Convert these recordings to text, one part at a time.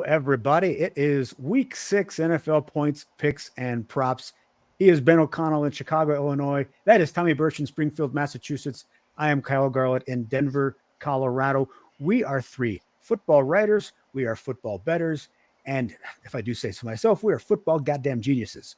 everybody. It is week 6 NFL points, picks, and props. He is Ben O'Connell in Chicago, Illinois. That is Tommy Burch in Springfield, Massachusetts. I am Kyle Garlett in Denver, Colorado. We are 3 football writers. We are football bettors. And if I do say so myself, we are football goddamn geniuses.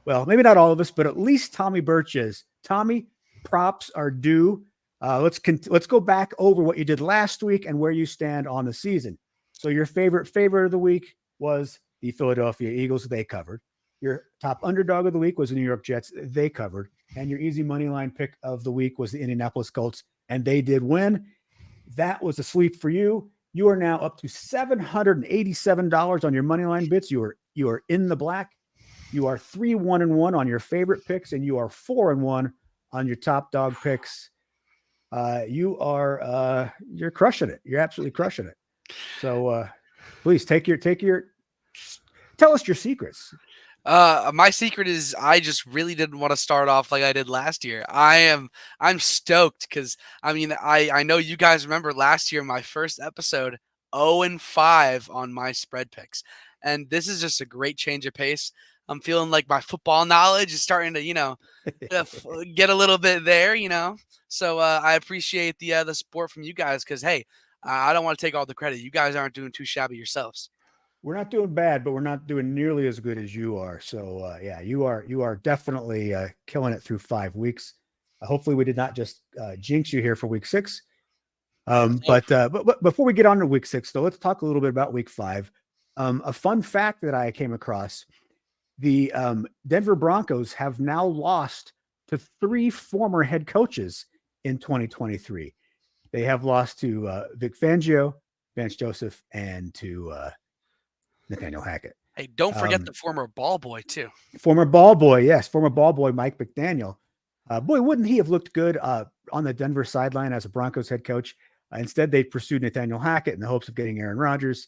Well, maybe not all of us, but at least Tommy Burch is. Tommy, props are due. Let's go back over what you did last week and where you stand on the season. So your favorite of the week was the Philadelphia Eagles. They covered. Your top underdog of the week was the New York Jets. They covered. And your easy money line pick of the week was the Indianapolis Colts, and they did win. That was a sweep for you. You are now up to $787 on your money line bits. You are in the black. You are 3-1-1 on your favorite picks, and you are 4-1 on your top dog picks. You're crushing it. You're absolutely crushing it. So please tell us your secrets. My secret is I just really didn't want to start off like I did last year. I'm stoked because I know you guys remember last year, my first episode, 0-5 on my spread picks. And this is just a great change of pace. I'm feeling like my football knowledge is starting to, get a little bit there, So I appreciate the support from you guys because, hey, I don't want to take all the credit. You guys aren't doing too shabby yourselves. We're not doing bad, but we're not doing nearly as good as you are. So, you are definitely killing it through 5 weeks. Hopefully we did not just jinx you here for week 6. But before we get on to week 6, though, let's talk a little bit about week 5. A fun fact that I came across, the Denver Broncos have now lost to 3 former head coaches in 2023. They have lost to Vic Fangio, Vance Joseph, and to Nathaniel Hackett. Hey, don't forget the former ball boy, too. Former ball boy, yes. Former ball boy Mike McDaniel. Boy, wouldn't he have looked good on the Denver sideline as a Broncos head coach? Instead, they pursued Nathaniel Hackett in the hopes of getting Aaron Rodgers,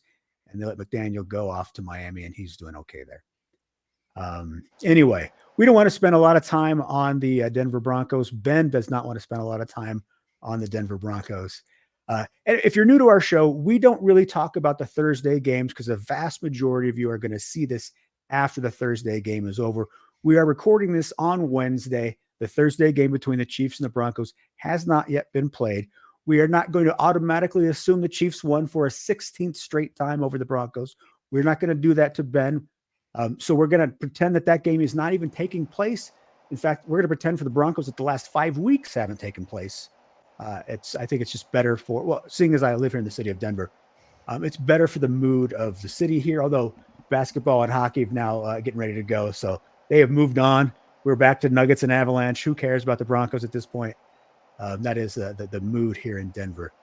and they let McDaniel go off to Miami, and he's doing okay there. Anyway, we don't want to spend a lot of time on the Denver Broncos. Ben does not want to spend a lot of time on the Denver Broncos. And if you're new to our show, we don't really talk about the Thursday games because the vast majority of you are going to see this after the Thursday game is over. We are recording this on Wednesday. The Thursday game between the Chiefs and the Broncos has not yet been played. We are not going to automatically assume the Chiefs won for a 16th straight time over the Broncos. We're not going to do that to Ben. So we're going to pretend that game is not even taking place. In fact, we're going to pretend for the Broncos that the last 5 weeks haven't taken place. I think it's just better seeing as I live here in the city of Denver, it's better for the mood of the city here, although basketball and hockey have now getting ready to go. So they have moved on. We're back to Nuggets and Avalanche. Who cares about the Broncos at this point? That is the mood here in Denver.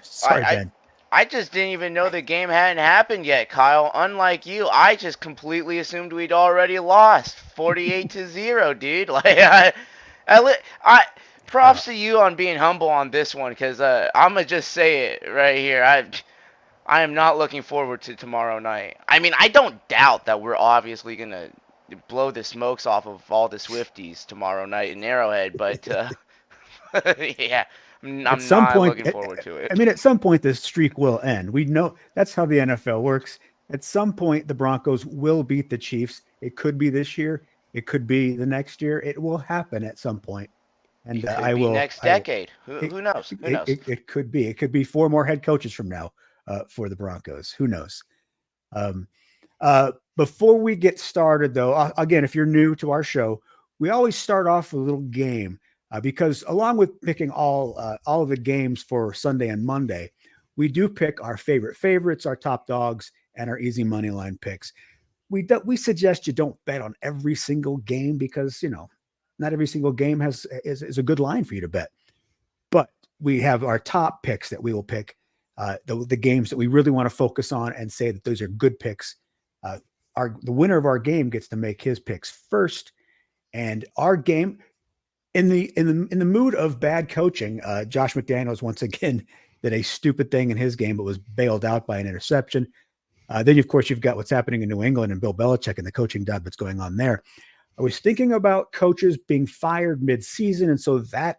Sorry, Ben. I just didn't even know the game hadn't happened yet, Kyle. Unlike you, I just completely assumed we'd already lost 48-0, dude. Props to you on being humble on this one, because I'm going to just say it right here. I am not looking forward to tomorrow night. I mean, I don't doubt that we're obviously going to blow the smokes off of all the Swifties tomorrow night in Arrowhead, but yeah, I'm not looking forward to it. I mean, at some point, this streak will end. We know that's how the NFL works. At some point, the Broncos will beat the Chiefs. It could be this year. It could be the next year. It will happen at some point. And it could be next decade. Who knows? Who knows? It could be. It could be 4 more head coaches from now for the Broncos. Who knows? Before we get started, though, again, if you're new to our show, we always start off with a little game because along with picking all of the games for Sunday and Monday, we do pick our favorites, our top dogs, and our easy money line picks. We suggest you don't bet on every single game because, not every single game is a good line for you to bet. But we have our top picks that we will pick, the games that we really want to focus on and say that those are good picks. The winner of our game gets to make his picks first. And our game, in the mood of bad coaching, Josh McDaniels once again did a stupid thing in his game, but was bailed out by an interception. Then, of course, you've got what's happening in New England and Bill Belichick and the coaching job that's going on there. I was thinking about coaches being fired mid-season, and so that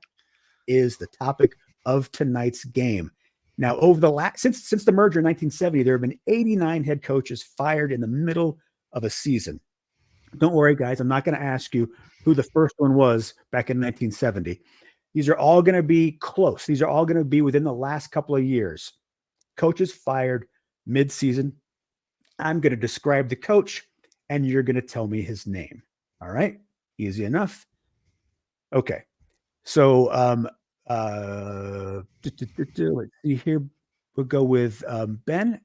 is the topic of tonight's game. Now, over the last since the merger in 1970, there have been 89 head coaches fired in the middle of a season. Don't worry, guys. I'm not going to ask you who the first one was back in 1970. These are all going to be close. These are all going to be within the last couple of years. Coaches fired mid-season. I'm going to describe the coach, and you're going to tell me his name. All right? Easy enough. Okay. So let's see here. We'll go with Ben. I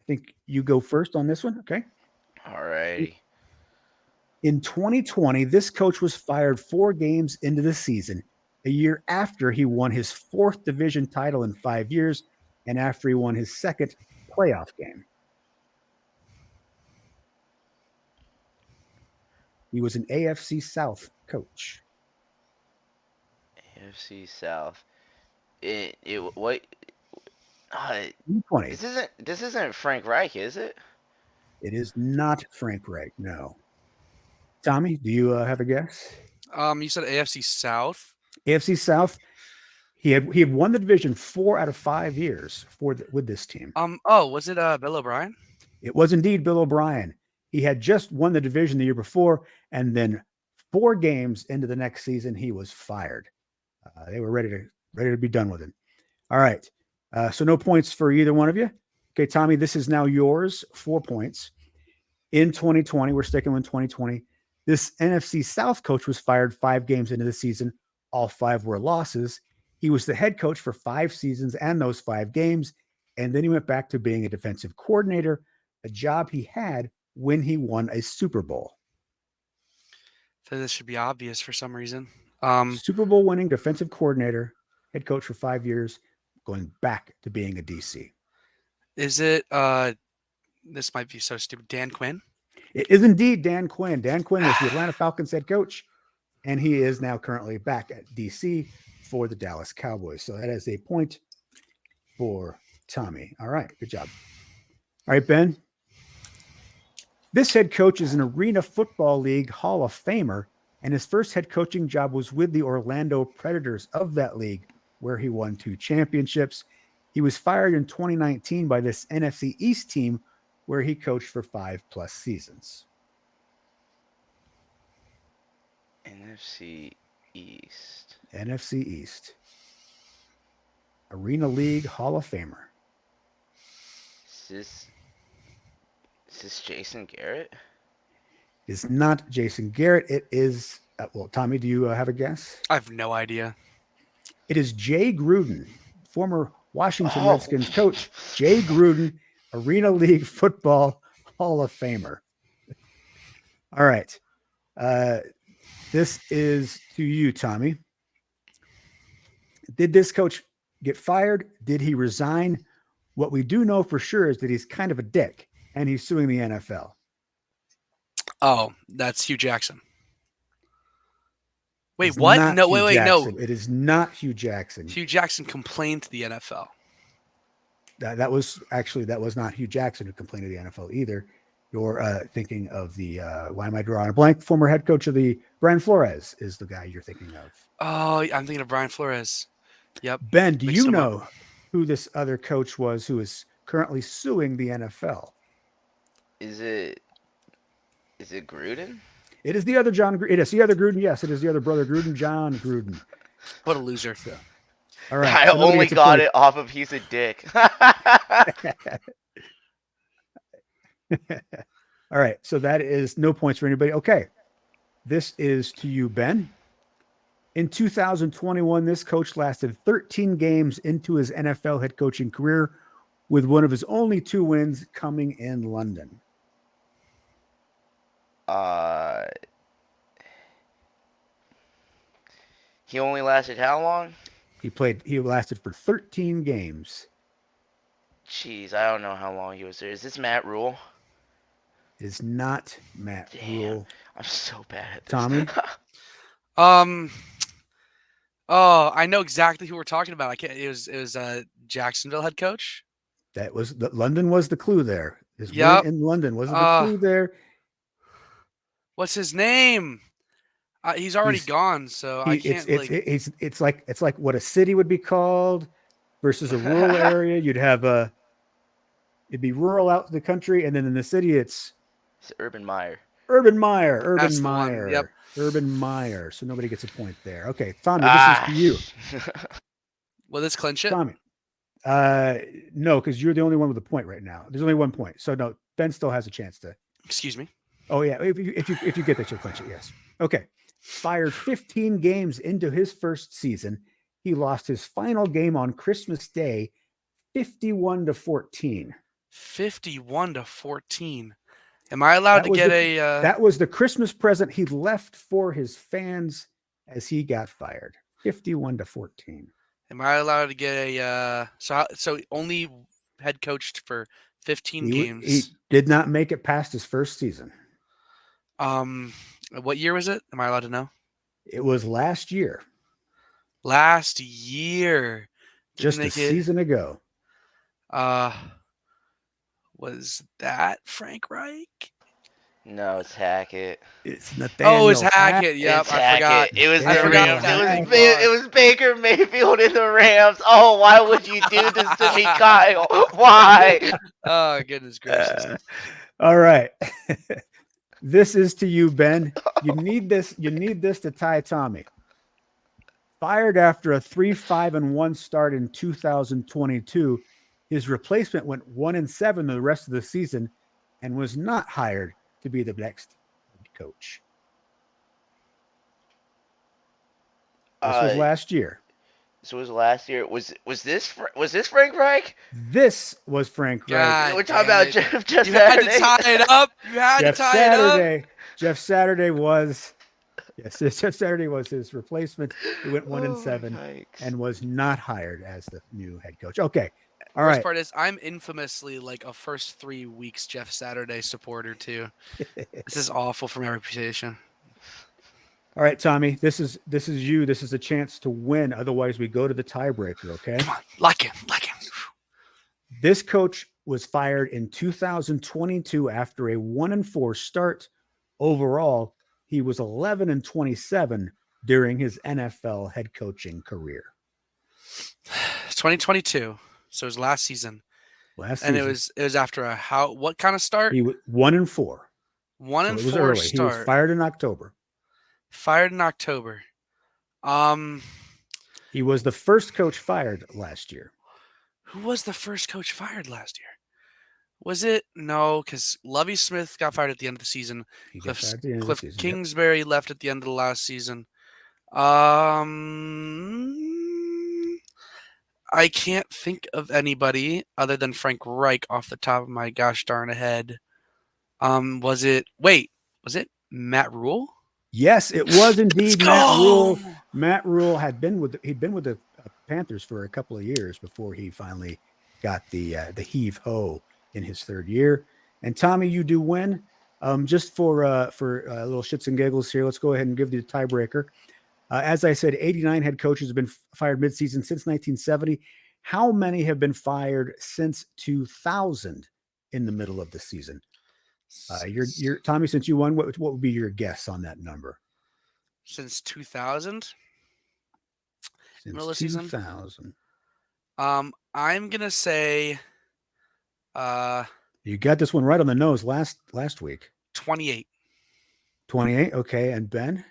think you go first on this one. Okay. All righty. In 2020, this coach was fired 4 games into the season, a year after he won his 4th division title in 5 years and after he won his 2nd playoff game. He was an AFC South coach. AFC South. What? 20. This isn't Frank Reich, is it? It is not Frank Reich. No. Tommy, do you have a guess? You said AFC South. AFC South. He had won the division 4 out of 5 years with this team. Was it Bill O'Brien? It was indeed Bill O'Brien. He had just won the division the year before, and then 4 games into the next season, he was fired. They were ready to be done with him. All right. So no points for either one of you. Okay, Tommy, this is now yours. 4 points. In 2020, we're sticking with 2020. This NFC South coach was fired 5 games into the season. All 5 were losses. He was the head coach for 5 seasons and those 5 games. And then he went back to being a defensive coordinator, a job he had when he won a Super Bowl. So this should be obvious for some reason. Super Bowl winning defensive coordinator, head coach for 5 years, going back to being a DC. Is it, this might be so stupid, Dan Quinn? It is indeed Dan Quinn. Dan Quinn was the Atlanta Falcons head coach, and he is now currently back at DC for the Dallas Cowboys. So that is a point for Tommy. All right, good job. All right, Ben. This head coach is an Arena Football League Hall of Famer, and his first head coaching job was with the Orlando Predators of that league, where he won 2 championships. He was fired in 2019 by this NFC East team, where he coached for 5+ seasons. NFC East. NFC East. Arena League Hall of Famer. Is this Jason Garrett? It's not Jason Garrett. It is, well, Tommy, do you have a guess? I have no idea. It is Jay Gruden, former Washington Redskins coach. Jay Gruden, Arena League Football Hall of Famer. All right. This is to you, Tommy. Did this coach get fired? Did he resign? What we do know for sure is that he's kind of a dick, and he's suing the NFL. Oh, that's Hugh Jackson. Wait, It's what? not No, Hugh wait, Jackson. no. It is not Hugh Jackson. Hugh Jackson complained to the NFL. That was not Hugh Jackson who complained to the NFL either. You're thinking of the, why am I drawing a blank? Former head coach of the Brian Flores is the guy you're thinking of. Oh, I'm thinking of Brian Flores. Yep. Ben, do Mixed you them know up. who this other coach was who is currently suing the NFL? Is it Gruden? It is the other John. It is the other Gruden. Yes, it is the other brother Gruden, John Gruden. What a loser. So, all right. I so nobody only gets a got point. it off of he's a dick. All right. So that is no points for anybody. Okay. This is to you, Ben. In 2021, this coach lasted 13 games into his NFL head coaching career, with one of his only 2 wins coming in London. He only lasted how long? He lasted for 13 games. Jeez, I don't know how long he was there. Is this Matt Rule? It is not Matt Rule. I'm so bad at this. Tommy? Oh, I know exactly who we're talking about. It was Jacksonville head coach. That was London was the clue there. His Yep. win in London wasn't the clue there. What's his name? He's already He's- gone, so I can't. It's like what a city would be called. versus a rural area, you'd have it'd be rural out in the country, and then in the city, it's Urban Meyer. Urban Meyer. That's the one. Yep. Urban Meyer. So nobody gets a point there. Okay, Tommy, this is Ah. to you. Will this clinch it? Tommy. No, because you're the only one with a point right now. There's only 1 point. So no, Ben still has a chance to. Excuse me. Oh yeah, if you get that, you'll clinch it. Yes. Okay. Fired 15 games into his first season. He lost his final game on Christmas Day, 51-14. 51-14. Am I allowed to get that was the Christmas present he left for his fans as he got fired. 51-14. Am I allowed to get a so only head coached for 15 games? He did not make it past his first season. What year was it? Am I allowed to know? It was last year. Last year. Just a season ago. Was that Frank Reich? No, it's Hackett. It's Nathaniel. Oh, it's Hackett. Yep, I forgot. It was I forgot it was Baker Mayfield in the Rams. Oh, why would you do this to me, Kyle? Why? Oh, goodness gracious. All right. This is to you, Ben. You need this. You need this to tie Tommy. Fired after a 3-5-1 start in 2022, his replacement went 1-7 the rest of the season, and was not hired to be the next coach. This was last year. This was last year. Was this Frank Reich? This was Frank Reich. We're talking about Jeff Saturday. You had to tie it up. You had to tie it up. Jeff Saturday was Jeff Saturday was his replacement. He went 1-7 and was not hired as the new head coach. Okay. All right. Worst part is I'm infamously like a first 3 weeks Jeff Saturday supporter too. This is awful for my reputation. All right, Tommy, this is you. This is a chance to win. Otherwise, we go to the tiebreaker, okay? Come on, lock in. This coach was fired in 2022 after a 1-4 start. Overall, he was 11-27 during his NFL head coaching career. 2022. So it was last season. And it was after what kind of start? He was 1-4. 1-4 start. He was fired in October. He was the first coach fired last year. Who was the first coach fired last year? Was it? No, because Lovie Smith got fired at the end of the season. Cliff Kingsbury left at the end of the last season. I can't think of anybody other than Frank Reich off the top of my gosh darn head. Was it Matt Rule? Yes, it was indeed Matt Rule. Matt Rule he'd been with the Panthers for a couple of years before he finally got the heave ho in his third year. And Tommy, you do win. Just for little shits and giggles here, let's go ahead and give you the tiebreaker. As I said, 89 head coaches have been fired midseason since 1970. How many have been fired since 2000 in the middle of the season? You're Tommy, since you won, what would be your guess on that number? Since 2000? Since middle of 2000. I'm gonna say you got this one right on the nose last week. 28. 28, okay. And Ben?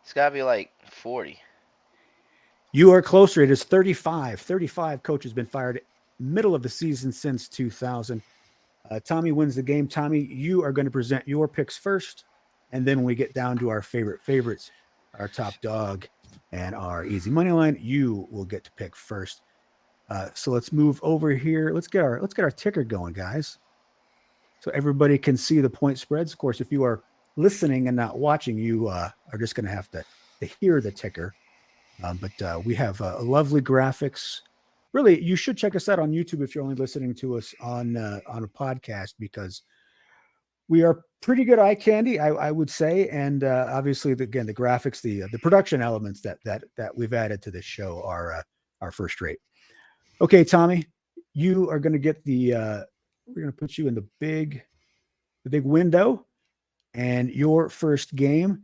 It's gotta be like 40. You are closer. It is 35. 35 coaches been fired middle of the season since 2000. Tommy wins the game. Tommy, you are going to present your picks first, and then when we get down to our favorites, our top dog, and our easy money line, you will get to pick first. So let's move over here. Let's get our ticker going, guys, so everybody can see the point spreads. Of course, if you are listening and not watching, you are just going to have to hear the ticker. But we have lovely graphics. Really, you should check us out on YouTube if you're only listening to us on a podcast, because we are pretty good eye candy, I would say. And obviously, the graphics, the production elements that we've added to this show are first rate. Okay, Tommy, you are going to get we're going to put you in the big window, and your first game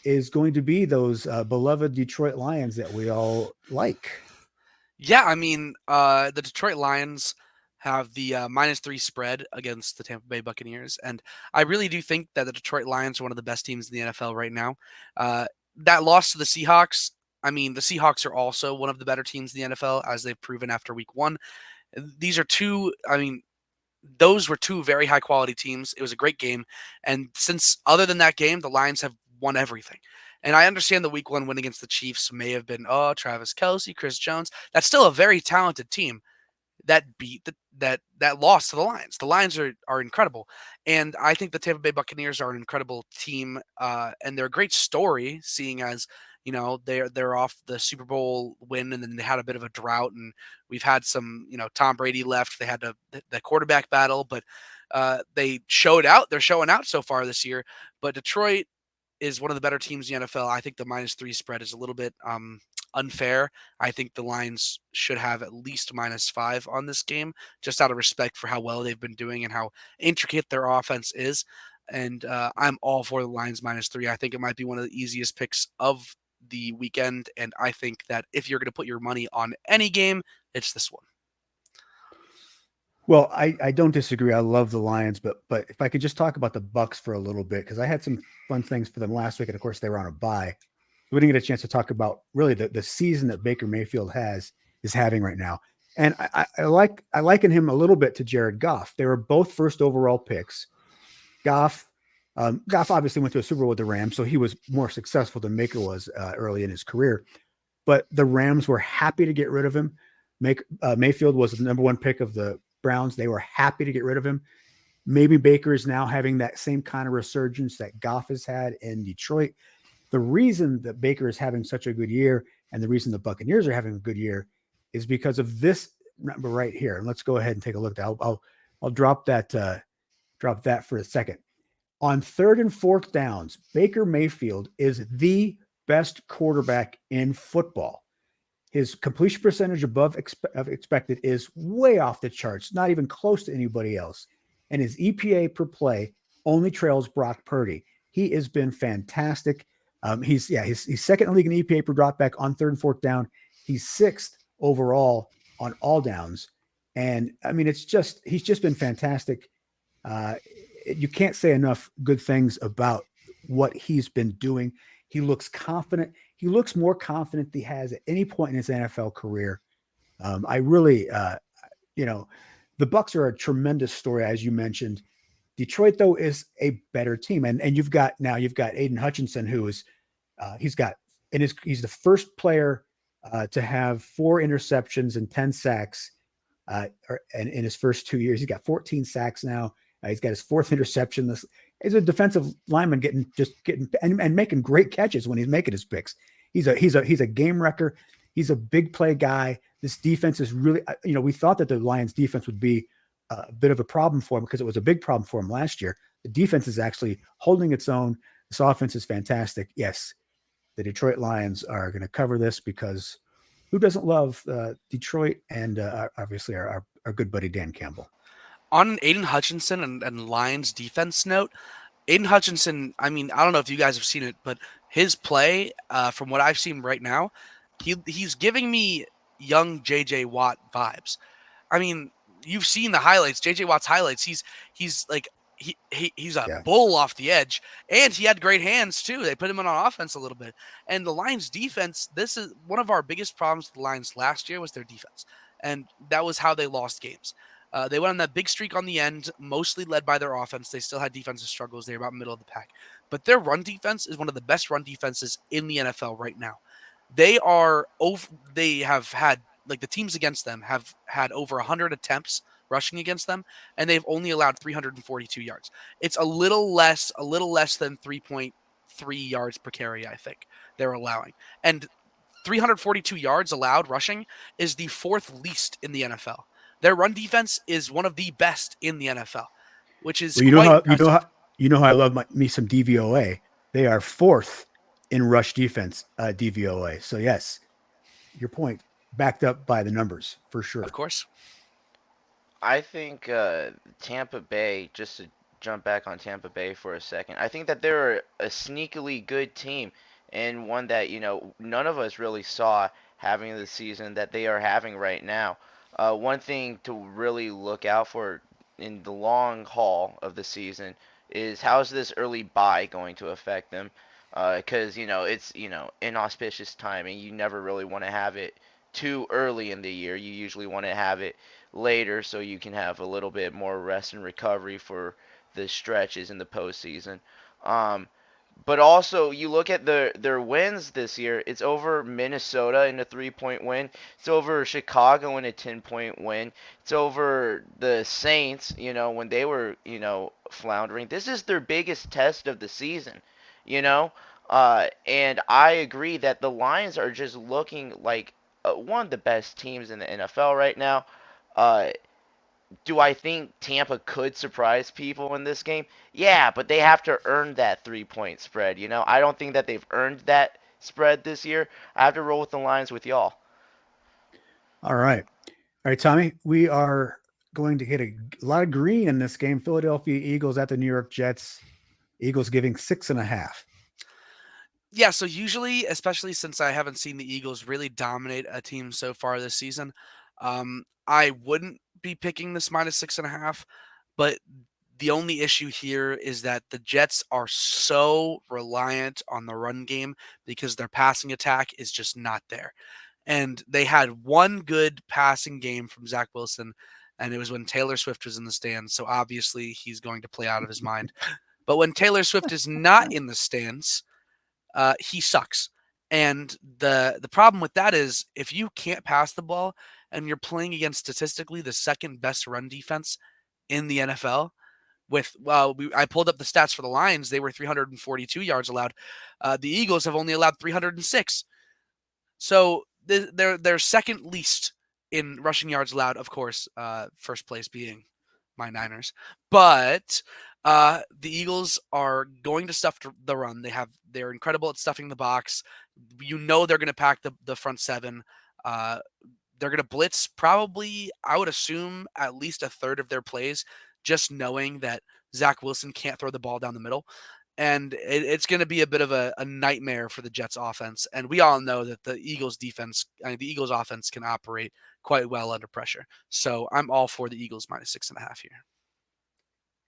is going to be those beloved Detroit Lions that we all like. Yeah, I mean, the Detroit Lions have the -3 spread against the Tampa Bay Buccaneers, and I really do think that the Detroit Lions are one of the best teams in the NFL right now. Uh, that loss to the Seahawks, I mean, the Seahawks are also one of the better teams in the NFL, as they've proven after Week 1. These are two, I mean, those were two very high quality teams. It was a great game. And since other than that game, the Lions have won everything. And I understand the week 1 win against the Chiefs may have been, oh, Travis Kelsey, Chris Jones. That's still a very talented team that beat that lost to the Lions. The Lions are incredible, and I think the Tampa Bay Buccaneers are an incredible team, and they're a great story. Seeing as they're off the Super Bowl win, and then they had a bit of a drought, and we've had some Tom Brady left. They had the quarterback battle, but they showed out. They're showing out so far this year. But Detroit is one of the better teams in the NFL. I think the -3 spread is a little bit unfair. I think the Lions should have at least -5 on this game, just out of respect for how well they've been doing and how intricate their offense is. And I'm all for the Lions -3. I think it might be one of the easiest picks of the weekend. And I think that if you're going to put your money on any game, it's this one. Well, I don't disagree. I love the Lions, but if I could just talk about the Bucks for a little bit, because I had some fun things for them last week, and of course they were on a bye. We didn't get a chance to talk about really the season that Baker Mayfield is having right now. And I liken him a little bit to Jared Goff. They were both first overall picks. Goff Goff obviously went to a Super Bowl with the Rams, so he was more successful than Baker was early in his career. But the Rams were happy to get rid of him. Mayfield was the number one pick of the Browns. They were happy to get rid of him. Maybe Baker is now having that same kind of resurgence that Goff has had in Detroit. The reason that Baker is having such a good year and the reason the Buccaneers are having a good year is because of this number right here. And let's go ahead and take a look. I'll drop that for a second. On third and fourth downs, Baker Mayfield is the best quarterback in football. His completion percentage above expected is way off the charts, not even close to anybody else. And his EPA per play only trails Brock Purdy. He has been fantastic. He's second in the league in EPA per dropback on third and fourth down. He's sixth overall on all downs. And I mean, he's just been fantastic. You can't say enough good things about what he's been doing. He looks confident. He looks more confident than he has at any point in his NFL career. I really, the Bucks are a tremendous story, as you mentioned. Detroit, though, is a better team, and you've got Aiden Hutchinson, who is he's the first player to have 4 interceptions and 10 sacks, and in his first 2 years, he's got 14 sacks now. He's got his 4th interception. He's a defensive lineman getting and making great catches when he's making his picks. He's a game wrecker. He's a big play guy. This defense is really, we thought that the Lions defense would be a bit of a problem for him because it was a big problem for him last year. The defense is actually holding its own. This offense is fantastic. Yes, the Detroit Lions are going to cover this because who doesn't love Detroit and obviously our good buddy Dan Campbell. On an Aiden Hutchinson and Lions defense note, Aiden Hutchinson, I mean, I don't know if you guys have seen it, but his play, from what I've seen right now, he's giving me young JJ Watt vibes. I mean, you've seen the highlights, JJ Watt's highlights. He's like he's a bull off the edge, and he had great hands too. They put him on offense a little bit. And the Lions defense, this is one of our biggest problems with the Lions last year was their defense. And that was how they lost games. They went on that big streak on the end, mostly led by their offense. They still had defensive struggles. They were about middle of the pack. But their run defense is one of the best run defenses in the NFL right now. They have had, like, the teams against them have had over 100 attempts rushing against them, and they've only allowed 342 yards. It's a little less than 3.3 yards per carry, I think they're allowing. And 342 yards allowed rushing is the 4th least in the NFL. Their run defense is one of the best in the NFL, which is impressive. You know how I love me some DVOA. They are 4th in rush defense DVOA. So yes, your point backed up by the numbers for sure. Of course. I think Tampa Bay, just to jump back on Tampa Bay for a second, I think that they're a sneakily good team and one that, none of us really saw having the season that they are having right now. One thing to really look out for in the long haul of the season is how's this early bye going to affect them? Because it's inauspicious timing. You never really want to have it too early in the year. You usually want to have it later so you can have a little bit more rest and recovery for the stretches in the postseason. Um, but also, you look at their wins this year. It's over Minnesota in a 3-point win. It's over Chicago in a 10-point win. It's over the Saints, when they were, floundering. This is their biggest test of the season, you know. And I agree that the Lions are just looking like one of the best teams in the NFL right now. Uh, do I think Tampa could surprise people in this game? Yeah, but they have to earn that 3-point spread. I don't think that they've earned that spread this year. I have to roll with the Lions with y'all. All right. All right, Tommy, we are going to hit a lot of green in this game. Philadelphia Eagles at the New York Jets. Eagles giving 6.5. Yeah, so usually, especially since I haven't seen the Eagles really dominate a team so far this season, I wouldn't be picking this -6.5. But the only issue here is that the Jets are so reliant on the run game because their passing attack is just not there. And they had one good passing game from Zach Wilson, and it was when Taylor Swift was in the stands. So obviously he's going to play out of his mind. But when Taylor Swift is not in the stands, he sucks. And the problem with that is if you can't pass the ball and you're playing against statistically the second best run defense in the NFL, I pulled up the stats for the Lions. They were 342 yards allowed. The Eagles have only allowed 306. So they're second least in rushing yards allowed. Of course, first place being my Niners. But the Eagles are going to stuff the run. They're incredible at stuffing the box. They're going to pack the front seven. They're going to blitz probably, I would assume, at least a third of their plays, just knowing that Zach Wilson can't throw the ball down the middle. And it's going to be a bit of a nightmare for the Jets offense. And we all know that the Eagles offense can operate quite well under pressure. So I'm all for the Eagles -6.5 here.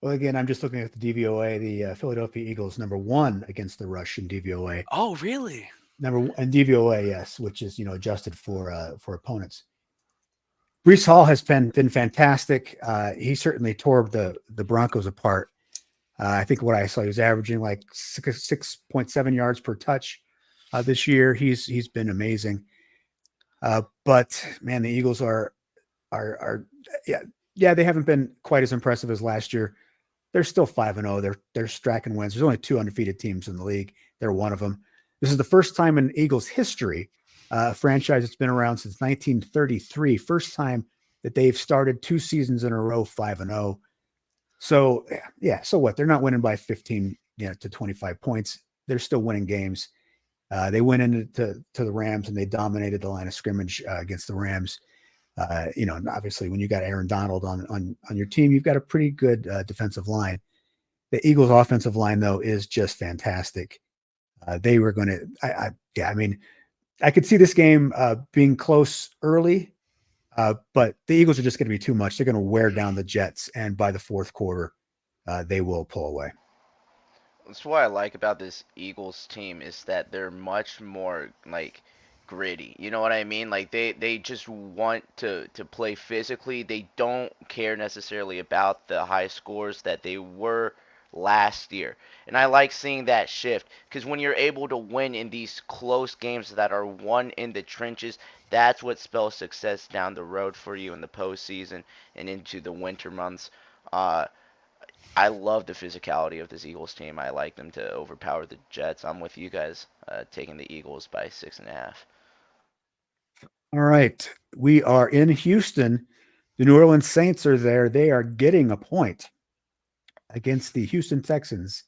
Well, again, I'm just looking at the DVOA. The Philadelphia Eagles, number 1 against the rush in DVOA. Oh, really? And DVOA, yes, which is adjusted for opponents. Breece Hall has been fantastic. He certainly tore the Broncos apart. I think what I saw, he was averaging like 6.7 yards per touch this year. He's been amazing. But man, the Eagles are they haven't been quite as impressive as last year. They're still 5-0. They're stacking wins. There's only 2 undefeated teams in the league. They're one of them. This is the first time in Eagles history, a franchise that's been around since 1933, first time that they've started 2 seasons in a row 5-0. So so what? They're not winning by 15 to 25 points. They're still winning games. They went into the Rams and they dominated the line of scrimmage against the Rams. And obviously when you got Aaron Donald on your team, you've got a pretty good defensive line. The Eagles offensive line though is just fantastic. They were going to, I could see this game being close early, but the Eagles are just going to be too much. They're going to wear down the Jets, and by the fourth quarter, they will pull away. That's what I like about this Eagles team is that they're much more like gritty. You know what I mean? Like they just want to play physically. They don't care necessarily about the high scores that they were last year. And I like seeing that shift because when you're able to win in these close games that are won in the trenches, that's what spells success down the road for you in the postseason and into the winter months. I love the physicality of this Eagles team. I like them to overpower the Jets. I'm with you guys, taking the Eagles by 6.5. All right. We are in Houston. The New Orleans Saints are there. They are getting a point against the Houston Texans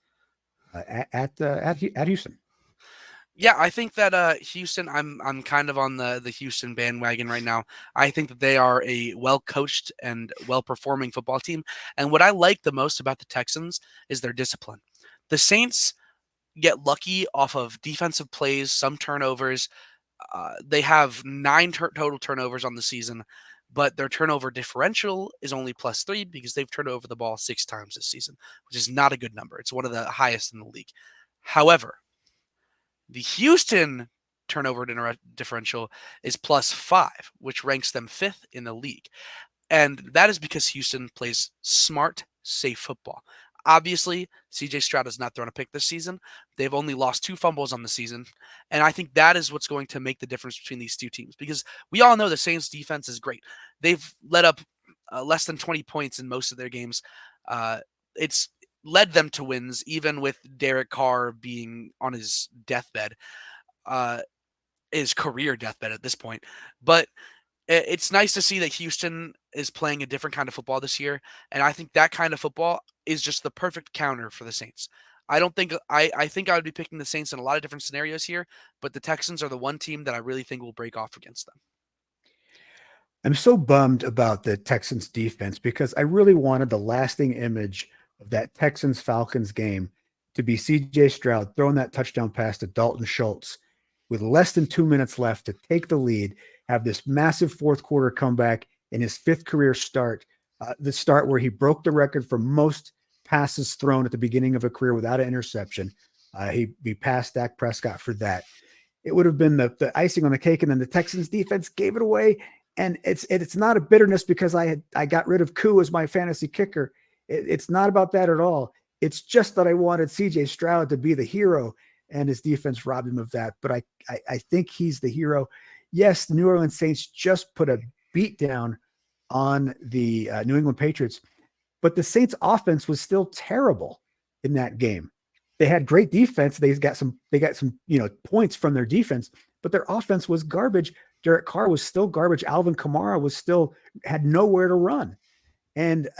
at Houston. Yeah, I think that Houston, I'm kind of on the Houston bandwagon right now. I think that they are a well-coached and well-performing football team. And what I like the most about the Texans is their discipline. The Saints get lucky off of defensive plays, some turnovers, They have 9 total turnovers on the season, but their turnover differential is only +3 because they've turned over the ball 6 times this season, which is not a good number. It's one of the highest in the league. However, the Houston turnover differential is +5, which ranks them 5th in the league. And that is because Houston plays smart, safe football. Obviously, CJ Stroud has not thrown a pick this season. They've only lost 2 fumbles on the season. And I think that is what's going to make the difference between these two teams because we all know the Saints defense is great. They've let up less than 20 points in most of their games. It's led them to wins, even with Derek Carr being on his deathbed, his career deathbed at this point. But it's nice to see that Houston is playing a different kind of football this year, and I think that kind of football is just the perfect counter for the Saints. I don't think I think I would be picking the Saints in a lot of different scenarios here, but the Texans are the one team that I really think will break off against them. I'm so bummed about the Texans defense because I really wanted the lasting image of that Texans Falcons game to be CJ Stroud throwing that touchdown pass to Dalton Schultz with less than 2 minutes left to take the lead, have this massive fourth quarter comeback in his 5th career start, the start where he broke the record for most passes thrown at the beginning of a career without an interception. He passed Dak Prescott for that. It would have been the icing on the cake, and then the Texans defense gave it away. And it's not a bitterness because I got rid of Koo as my fantasy kicker. It's not about that at all. It's just that I wanted CJ Stroud to be the hero, and his defense robbed him of that. But I think he's the hero. Yes, the New Orleans Saints just put a beat down on the New England Patriots, but the Saints offense was still terrible in that game. They had great defense. They got some points from their defense, but their offense was garbage. Derek Carr was still garbage. Alvin Kamara had nowhere to run. And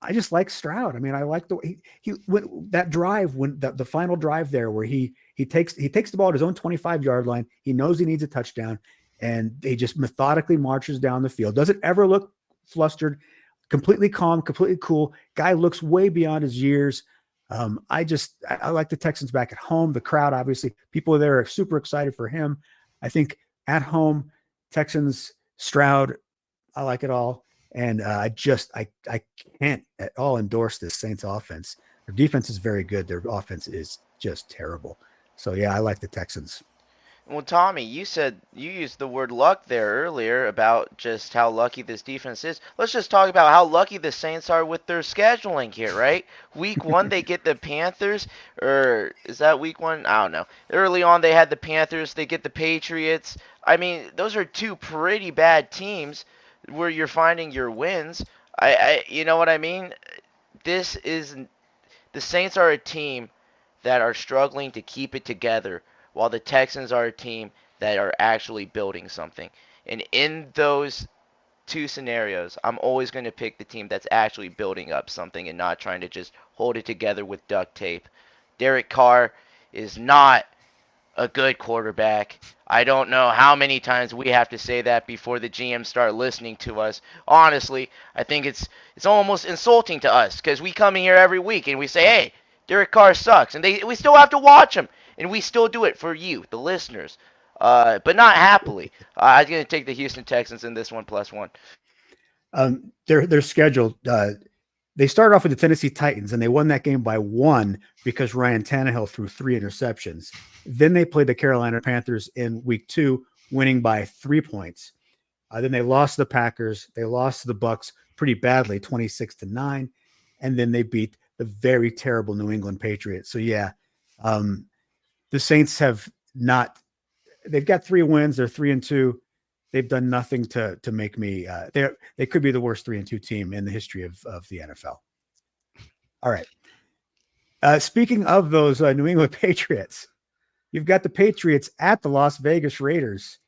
I just like Stroud. I mean, I like the way he went that drive when the final drive there where he takes the ball at his own 25-yard line. He knows he needs a touchdown, and he just methodically marches down the field. Doesn't ever look flustered, completely calm, completely cool. Guy looks way beyond his years. I like the Texans back at home. The crowd, obviously, people there are super excited for him. I think at home, Texans, Stroud, I like it all. And I can't at all endorse this Saints offense. Their defense is very good. Their offense is just terrible. So, yeah, I like the Texans. Well, Tommy, you said you used the word luck there earlier about just how lucky this defense is. Let's just talk about how lucky the Saints are with their scheduling here, right? Week 1, they get the Panthers, or is that week 1? I don't know. Early on, they had the Panthers. They get the Patriots. I mean, those are 2 pretty bad teams where you're finding your wins. You know what I mean? The Saints are a team that are struggling to keep it together, while the Texans are a team that are actually building something. And in those 2 scenarios, I'm always going to pick the team that's actually building up something and not trying to just hold it together with duct tape. Derek Carr is not a good quarterback. I don't know how many times we have to say that before the GM start listening to us. Honestly, I think it's almost insulting to us because we come in here every week and we say, hey, Derek Carr sucks. And we still have to watch him. And we still do it for you, the listeners. But not happily. I'm going to take the Houston Texans in this one +1. They're scheduled. They started off with the Tennessee Titans, and they won that game by 1 because Ryan Tannehill threw 3 interceptions. Then they played the Carolina Panthers in week 2, winning by 3 points. Then they lost to the Packers. They lost to the Bucks pretty badly, 26-9. And then they beat the very terrible New England Patriots. So, yeah, the Saints have not – they've got 3 wins. They're 3-2. They've done nothing to make me they could be the worst 3-2 team in the history of the NFL. All right. Speaking of those New England Patriots, you've got the Patriots at the Las Vegas Raiders.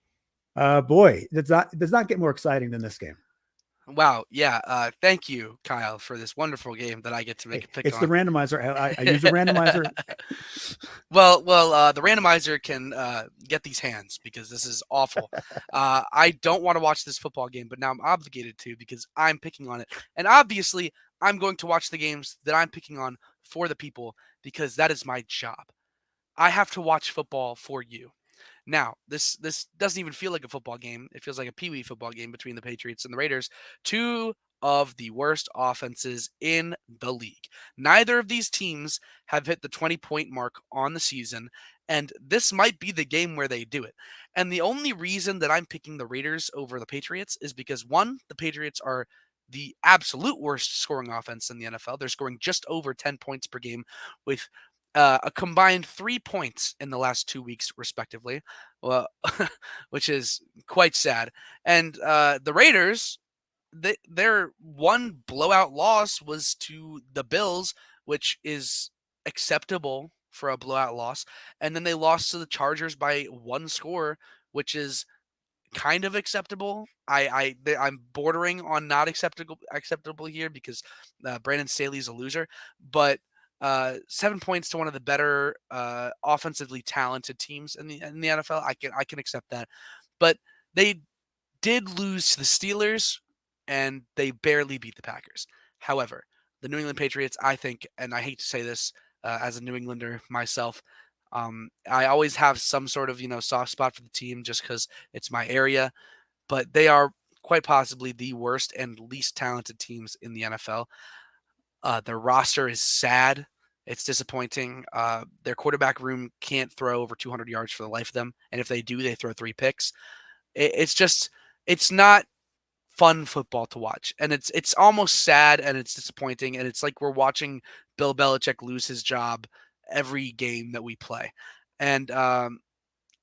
Boy, does not get more exciting than this game. Wow. Yeah. Thank you, Kyle, for this wonderful game that I get to make a pick on. It's the randomizer. I use a randomizer. Well, the randomizer can get these hands because this is awful. I don't want to watch this football game, but now I'm obligated to because I'm picking on it. And obviously, I'm going to watch the games that I'm picking on for the people because that is my job. I have to watch football for you. Now, this doesn't even feel like a football game. It feels like a pee-wee football game between the Patriots and the Raiders. Two of the worst offenses in the league. Neither of these teams have hit the 20-point mark on the season, and this might be the game where they do it. And the only reason that I'm picking the Raiders over the Patriots is because, one, the Patriots are the absolute worst scoring offense in the NFL. They're scoring just over 10 points per game with a combined 3 points in the last 2 weeks, respectively, well, which is quite sad. And the Raiders, their one blowout loss was to the Bills, which is acceptable for a blowout loss. And then they lost to the Chargers by one score, which is kind of acceptable. I'm bordering on not acceptable here because Brandon Staley's a loser, but 7 points to one of the better offensively talented teams in the NFL. I can accept that, but they did lose to the Steelers and they barely beat the Packers. However, the New England Patriots, I think, and I hate to say this as a New Englander myself, I always have some sort of soft spot for the team just because it's my area, but they are quite possibly the worst and least talented teams in the NFL. Their roster is sad. It's disappointing. Their quarterback room can't throw over 200 yards for the life of them, and if they do, they throw 3 picks. It's not fun football to watch, and it's almost sad and it's disappointing, and it's like we're watching Bill Belichick lose his job every game that we play, and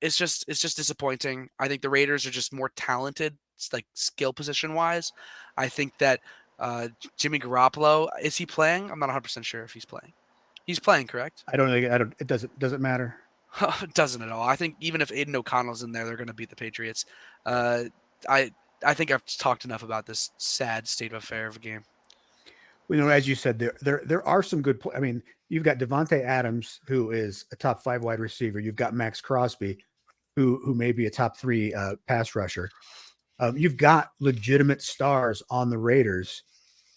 it's just disappointing. I think the Raiders are just more talented, like skill position wise. I think that Jimmy Garoppolo, is he playing? I'm not 100% sure if he's playing. He's playing, correct? I don't think it doesn't matter. It doesn't at all. I think even if Aiden O'Connell's in there, they're going to beat the Patriots. Uh, I I think I've talked enough about this sad state of affair of a game. As you said, there are some good. I mean, you've got Devontae Adams, who is a top 5 wide receiver. You've got Max Crosby, who may be a top 3 pass rusher. You've got legitimate stars on the Raiders.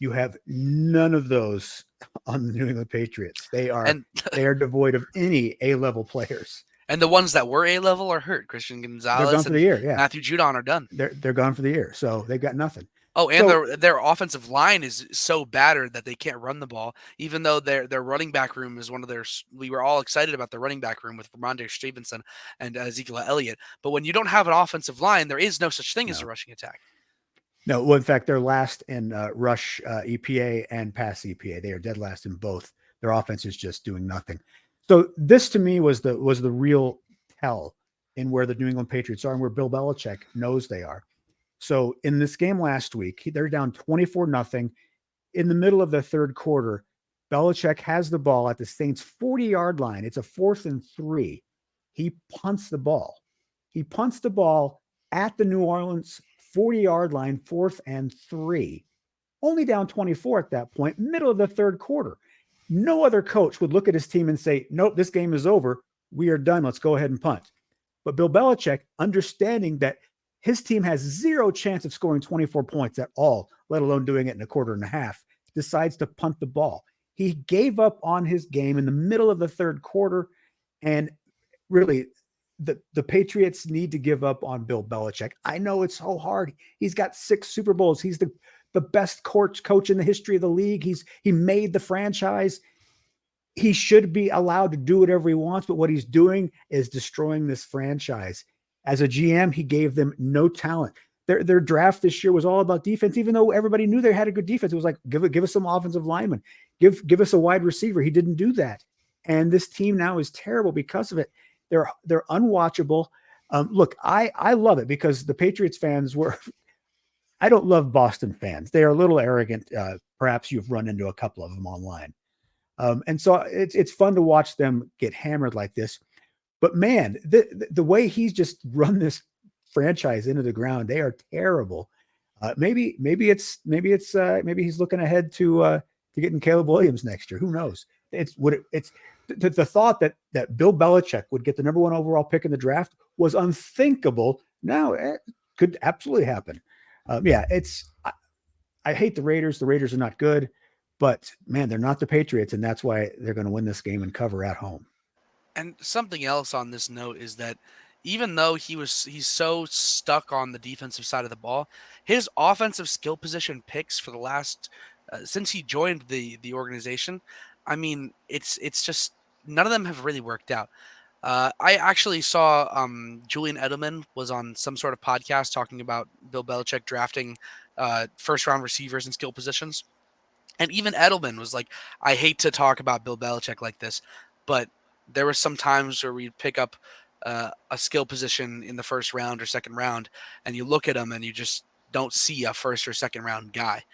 You have none of those on the New England Patriots. They are devoid of any A-level players. And the ones that were A-level are hurt. Christian Gonzalez They're gone for the year. Yeah, Matthew Judon are done. They're gone for the year, so they've got nothing. Oh, and their offensive line is so battered that they can't run the ball. Even though their running back room is one of their, we were all excited about the running back room with Ramondre Stevenson and Ezekiel Elliott. But when you don't have an offensive line, there is no such thing as a rushing attack. No, well, in fact, they're last in rush EPA and pass EPA. They are dead last in both. Their offense is just doing nothing. So this to me was the real tell in where the New England Patriots are and where Bill Belichick knows they are. So in this game last week, they're down 24-0. In the middle of the third quarter, Belichick has the ball at the Saints' 40-yard line. It's a 4th and 3. He punts the ball. He punts the ball at the New Orleans 40-yard line, 4th and 3. Only down 24 at that point, middle of the third quarter. No other coach would look at his team and say, nope, this game is over. We are done. Let's go ahead and punt. But Bill Belichick, understanding that his team has zero chance of scoring 24 points at all, let alone doing it in a quarter and a half, decides to punt the ball. He gave up on his game in the middle of the third quarter. And really, the Patriots need to give up on Bill Belichick. I know it's so hard. He's got 6 Super Bowls. He's the best coach in the history of the league. He made the franchise. He should be allowed to do whatever he wants, but what he's doing is destroying this franchise. As a GM, he gave them no talent. Their draft this year was all about defense, even though everybody knew they had a good defense. It was like, give us some offensive linemen, give us a wide receiver. He didn't do that. And this team now is terrible because of it. They're unwatchable. Look, I love it because the Patriots fans were, I don't love Boston fans. They are a little arrogant. Perhaps you've run into a couple of them online. And so it's fun to watch them get hammered like this. But man, the way he's just run this franchise into the ground, they are terrible. Maybe he's looking ahead to getting Caleb Williams next year. Who knows? It's the thought that Bill Belichick would get the number 1 overall pick in the draft was unthinkable. Now it could absolutely happen. I hate the Raiders. The Raiders are not good, but man, they're not the Patriots, and that's why they're going to win this game and cover at home. And something else on this note is that even though he's so stuck on the defensive side of the ball, his offensive skill position picks for the last since he joined the organization, I mean, it's just none of them have really worked out. I actually saw Julian Edelman was on some sort of podcast talking about Bill Belichick drafting first round receivers in skill positions. And even Edelman was like, I hate to talk about Bill Belichick like this, but there were some times where we'd pick up a skill position in the first round or second round, and you look at him and you just don't see a first or second round guy.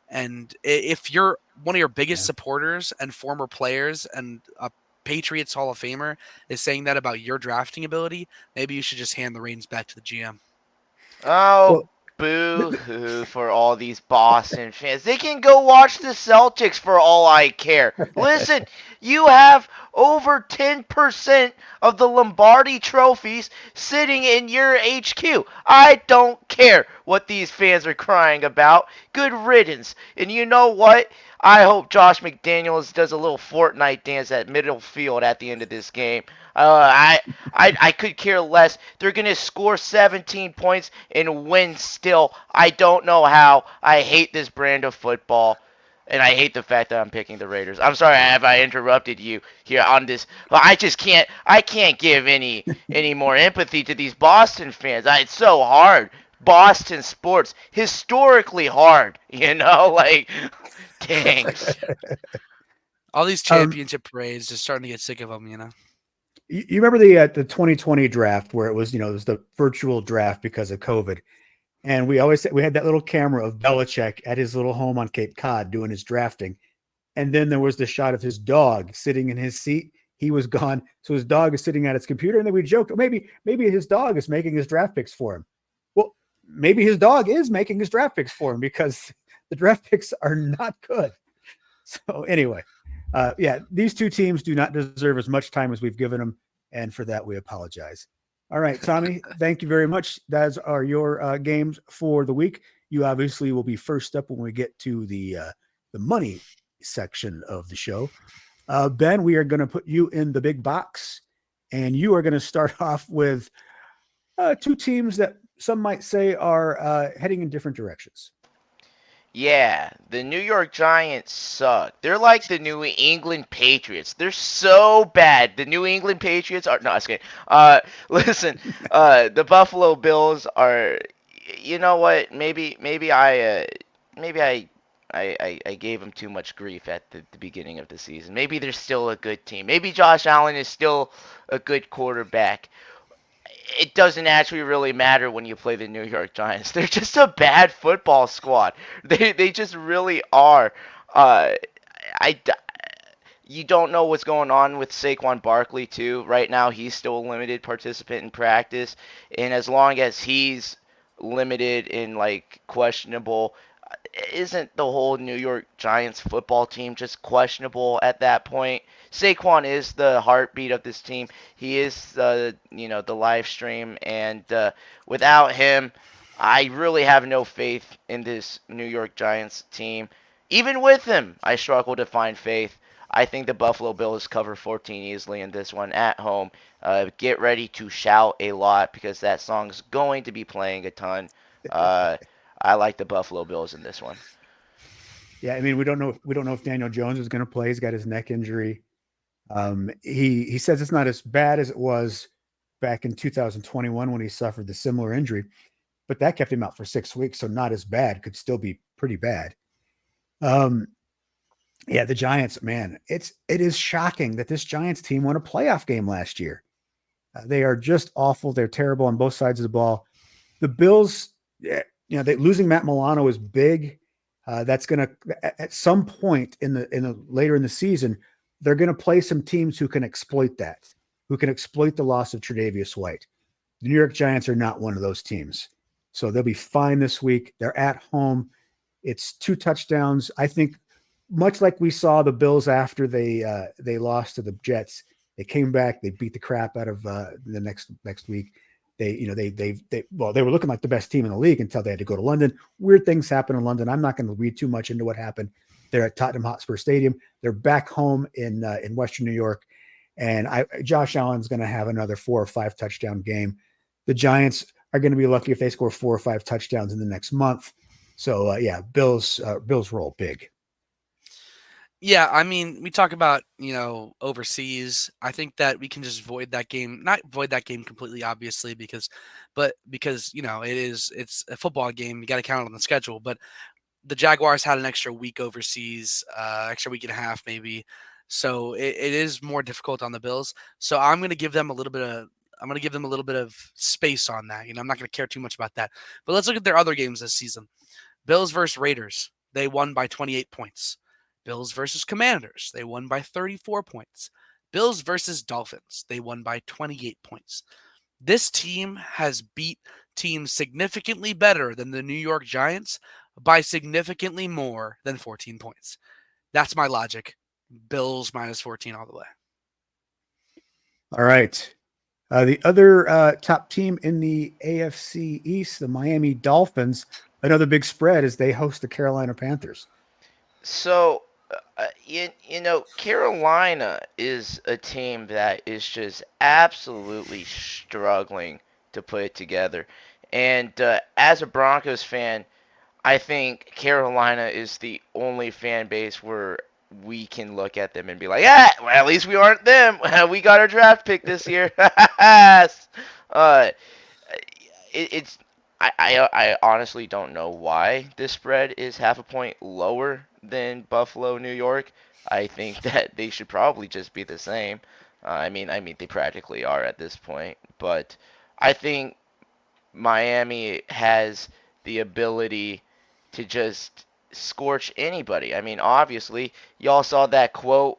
And if you're one of your biggest Yeah. supporters and former players and a Patriots Hall of Famer is saying that about your drafting ability, maybe you should just hand the reins back to the GM. Oh, Well, boo hoo for all these Boston fans. They can go watch the Celtics for all I care. Listen, you have over 10% of the Lombardi trophies sitting in your HQ. I don't care what these fans are crying about. Good riddance. And you know what? I hope Josh McDaniels does a little Fortnite dance at middle field at the end of this game. I could care less. They're gonna score 17 points and win still. I don't know how. I hate this brand of football. And I hate the fact that I'm picking the Raiders. I'm sorry if I interrupted you here on this. But I just can't. I can't give any more empathy to these Boston fans. It's so hard. Boston sports historically hard. Like, dang. All these um, championship parades, just starting to get sick of them, you know. you remember the 2020 draft where it was the virtual draft because of COVID, and we had that little camera of Belichick at his little home on Cape Cod doing his drafting, and then there was the shot of his dog sitting in his seat. He was gone, so his dog is sitting at his computer, and then we joked, oh, maybe his dog is making his draft picks for him. Well, maybe his dog is making his draft picks for him because the draft picks are not good. So anyway, yeah, these two teams do not deserve as much time as we've given them, and for that we apologize. All right, Tommy, thank you very much. Those are your games for the week. You obviously will be first up when we get to the money section of the show. Ben, we are going to put you in the big box, and you are going to start off with two teams that some might say are heading in different directions. Yeah, the New York Giants suck. They're like the New England Patriots. They're so bad. The New England Patriots are no, I was kidding. Listen, the Buffalo Bills are. You know what? Maybe I gave them too much grief at the beginning of the season. Maybe they're still a good team. Maybe Josh Allen is still a good quarterback. It doesn't actually really matter when you play the New York Giants. They're just a bad football squad. They just really are. Uh, I you don't know what's going on with Saquon Barkley too. Right now, he's still a limited participant in practice, and as long as he's limited and like questionable, isn't the whole New York Giants football team just questionable at that point? Saquon is the heartbeat of this team. He is the live stream, and without him, I really have no faith in this New York Giants team. Even with him, I struggle to find faith. I think the Buffalo Bills cover 14 easily in this one at home. Get ready to shout a lot because that song's going to be playing a ton. Uh, I like the Buffalo Bills in this one. Yeah, I mean, we don't know if Daniel Jones is going to play. He's got his neck injury. He says it's not as bad as it was back in 2021 when he suffered the similar injury, but that kept him out for 6 weeks, so not as bad. Could still be pretty bad. Um, yeah, the Giants, man, it is shocking that this Giants team won a playoff game last year. They are just awful. They're terrible on both sides of the ball. The Bills, losing Matt Milano is big. That's going to at some point in the later in the season, they're going to play some teams who can exploit that, who can exploit the loss of Tre'Davious White. The New York Giants are not one of those teams, so they'll be fine this week. They're at home. It's 2 touchdowns. I think, much like we saw the Bills after they lost to the Jets. They came back. They beat the crap out of the next week. They were looking like the best team in the league until they had to go to London. Weird things happen in London. I'm not going to read too much into what happened. They're at Tottenham Hotspur Stadium. They're back home in Western New York, And Josh Allen's going to have another 4 or 5 touchdown game. The Giants are going to be lucky if they score 4 or 5 touchdowns in the next month. So yeah, Bills roll big. Yeah, I mean, we talk about, overseas. I think that we can just void that game, not void that game completely, obviously, because it's a football game. You got to count it on the schedule. But the Jaguars had an extra week overseas, extra week and a half maybe. So it is more difficult on the Bills. So I'm going to give them a little bit of space on that. I'm not going to care too much about that. But let's look at their other games this season. Bills versus Raiders. They won by 28 points. Bills versus Commanders. They won by 34 points. Bills versus Dolphins. They won by 28 points. This team has beat teams significantly better than the New York Giants by significantly more than 14 points. That's my logic. Bills minus 14 all the way. All right. The other top team in the AFC East, the Miami Dolphins, another big spread as they host the Carolina Panthers. So, Carolina is a team that is just absolutely struggling to put it together. And as a Broncos fan, I think Carolina is the only fan base where we can look at them and be like, yeah, well, at least we aren't them. We got our draft pick this year. uh, it's I honestly don't know why this spread is half a point lower than Buffalo, New York. I think that they should probably just be the same. I mean they practically are at this point, but I think Miami has the ability to just scorch anybody. I mean, obviously, y'all saw that quote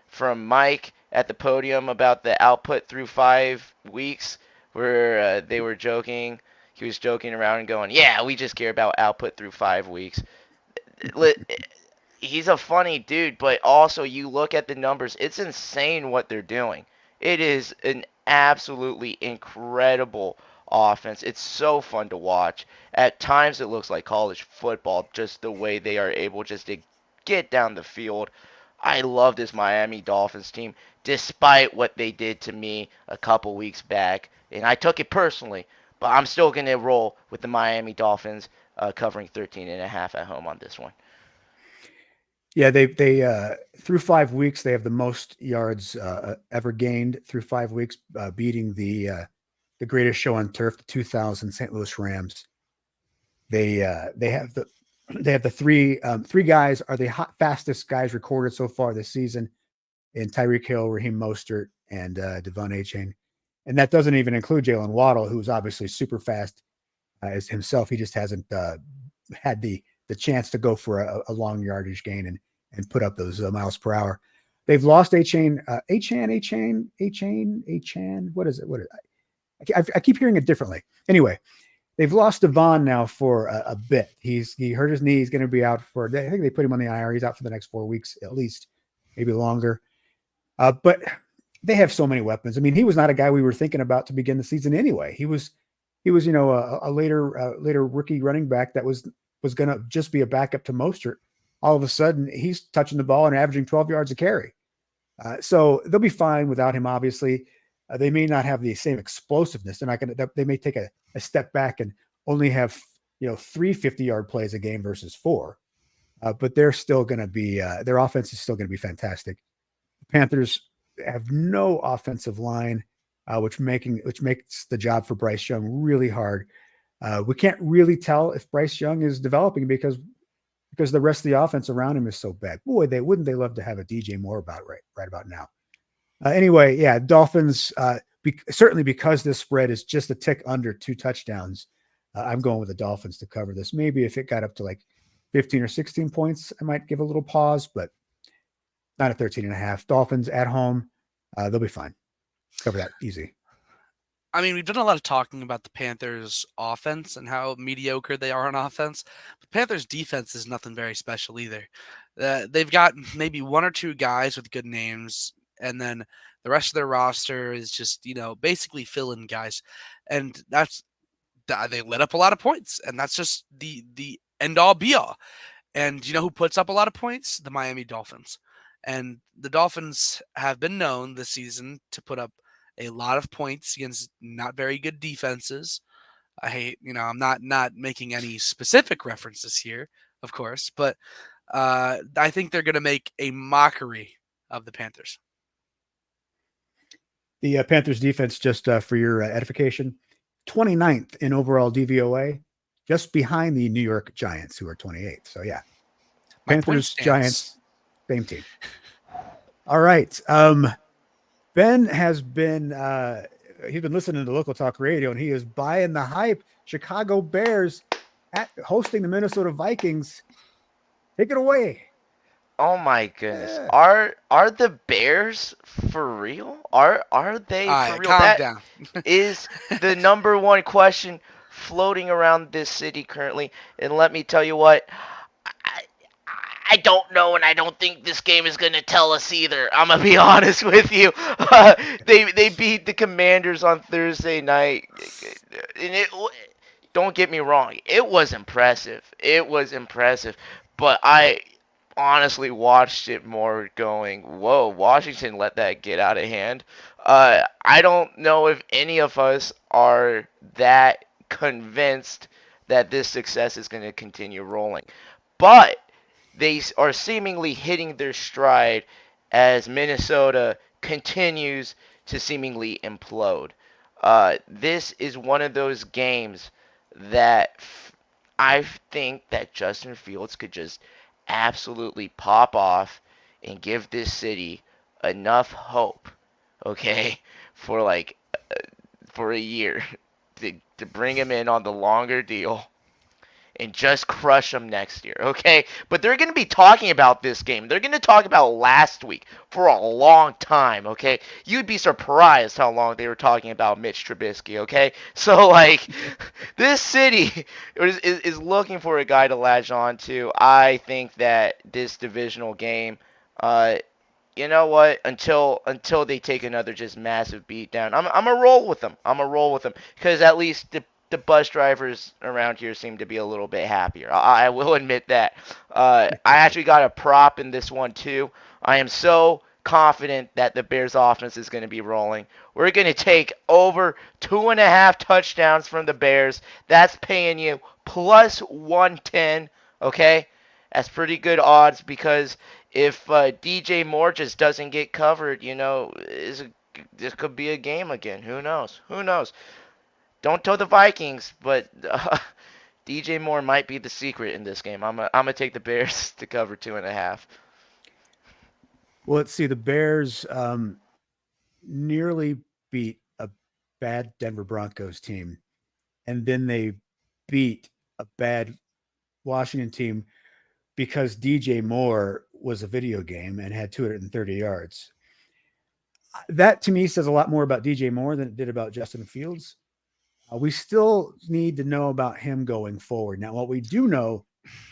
from Mike at the podium about the output through 5 weeks, where they were joking. He was joking around and going, "Yeah, we just care about output through 5 weeks." He's a funny dude, but also you look at the numbers, it's insane what they're doing. It is an absolutely incredible offense. It's so fun to watch. At times it looks like college football, just the way they are able just to get down the field. I love this Miami Dolphins team, despite what they did to me a couple weeks back. And I took it personally, but I'm still going to roll with the Miami Dolphins covering 13.5 at home on this one. Yeah, they through 5 weeks they have the most yards ever gained through 5 weeks, beating the greatest show on turf, the 2000 St. Louis Rams. They have the three guys are the fastest guys recorded so far this season in Tyreek Hill, Raheem Mostert, and Devon Achane. And that doesn't even include Jalen Waddle, who's obviously super fast as himself. He just hasn't had the chance to go for a long yardage gain and put up those miles per hour. They've lost Achane. What is it? I keep hearing it differently. Anyway, they've lost Devon now for a bit. He hurt his knee. He's going to be out for. I think they put him on the IR. He's out for the next 4 weeks at least, maybe longer. But they have so many weapons. I mean, he was not a guy we were thinking about to begin the season anyway. He was a later rookie running back that was going to just be a backup to Mostert. All of a sudden, he's touching the ball and averaging 12 yards a carry. So they'll be fine without him. Obviously, they may not have the same explosiveness. They're not going to. They may take a step back and only have 3 50-yard plays a game versus 4. But they're still going to be. Their offense is still going to be fantastic. The Panthers have no offensive line, which makes the job for Bryce Young really hard. We can't really tell if Bryce Young is developing because the rest of the offense around him is so bad. Boy, wouldn't they love to have a DJ Moore right about now. Anyway, yeah, Dolphins, certainly because this spread is just a tick under 2 touchdowns, I'm going with the Dolphins to cover this. Maybe if it got up to like 15 or 16 points, I might give a little pause, but not at 13.5. Dolphins at home, they'll be fine. Cover that easy. I mean, we've done a lot of talking about the Panthers' offense and how mediocre they are on offense. The Panthers' defense is nothing very special either. They've got maybe 1 or 2 guys with good names, and then the rest of their roster is just, basically fill-in guys. And they let up a lot of points, and that's just the end-all, be-all. And you know who puts up a lot of points? The Miami Dolphins. And the Dolphins have been known this season to put up a lot of points against not very good defenses. I'm not making any specific references here, of course, but I think they're going to make a mockery of the Panthers. The Panthers defense, just for your edification, 29th in overall DVOA, just behind the New York Giants, who are 28th. So, yeah. My Panthers, Giants, same team. All right. Ben has been he's been listening to local talk radio, and he is buying the hype. Chicago Bears hosting the Minnesota Vikings. Take it away. Oh my goodness. Are the Bears for real? Are they All for right, real? calm That down. is the number one question floating around this city currently. And let me tell you what, I, I don't know, and I don't think this game is going to tell us either. I'm going to be honest with you. They beat the Commanders on Thursday night. And don't get me wrong, it was impressive. It was impressive. But I honestly watched it more going, whoa, Washington let that get out of hand. I don't know if any of us are that convinced that this success is going to continue rolling. But they are seemingly hitting their stride as Minnesota continues to seemingly implode. This is one of those games that I think that Justin Fields could just absolutely pop off and give this city enough hope, okay, for for a year to bring him in on the longer deal and just crush them next year, okay? But they're going to be talking about this game. They're going to talk about last week for a long time, okay? You'd be surprised how long they were talking about Mitch Trubisky, okay? So, this city is looking for a guy to latch on to. I think that this divisional game, you know what? Until they take another just massive beat down, I'm a roll with them. I'm a roll with them because at least the bus drivers around here seem to be a little bit happier. I will admit that. I actually got a prop in this one too. I am so confident that the Bears offense is going to be rolling. We're going to take over 2.5 touchdowns from the Bears. That's paying you plus 110. Okay, that's pretty good odds because if DJ Moore just doesn't get covered, this could be a game again. Who knows? Who knows? Don't tell the Vikings, but DJ Moore might be the secret in this game. I'm gonna take the Bears to cover 2.5. Well, let's see. The Bears nearly beat a bad Denver Broncos team, and then they beat a bad Washington team because DJ Moore was a video game and had 230 yards. That to me says a lot more about DJ Moore than it did about Justin Fields. We still need to know about him going forward. Now, what we do know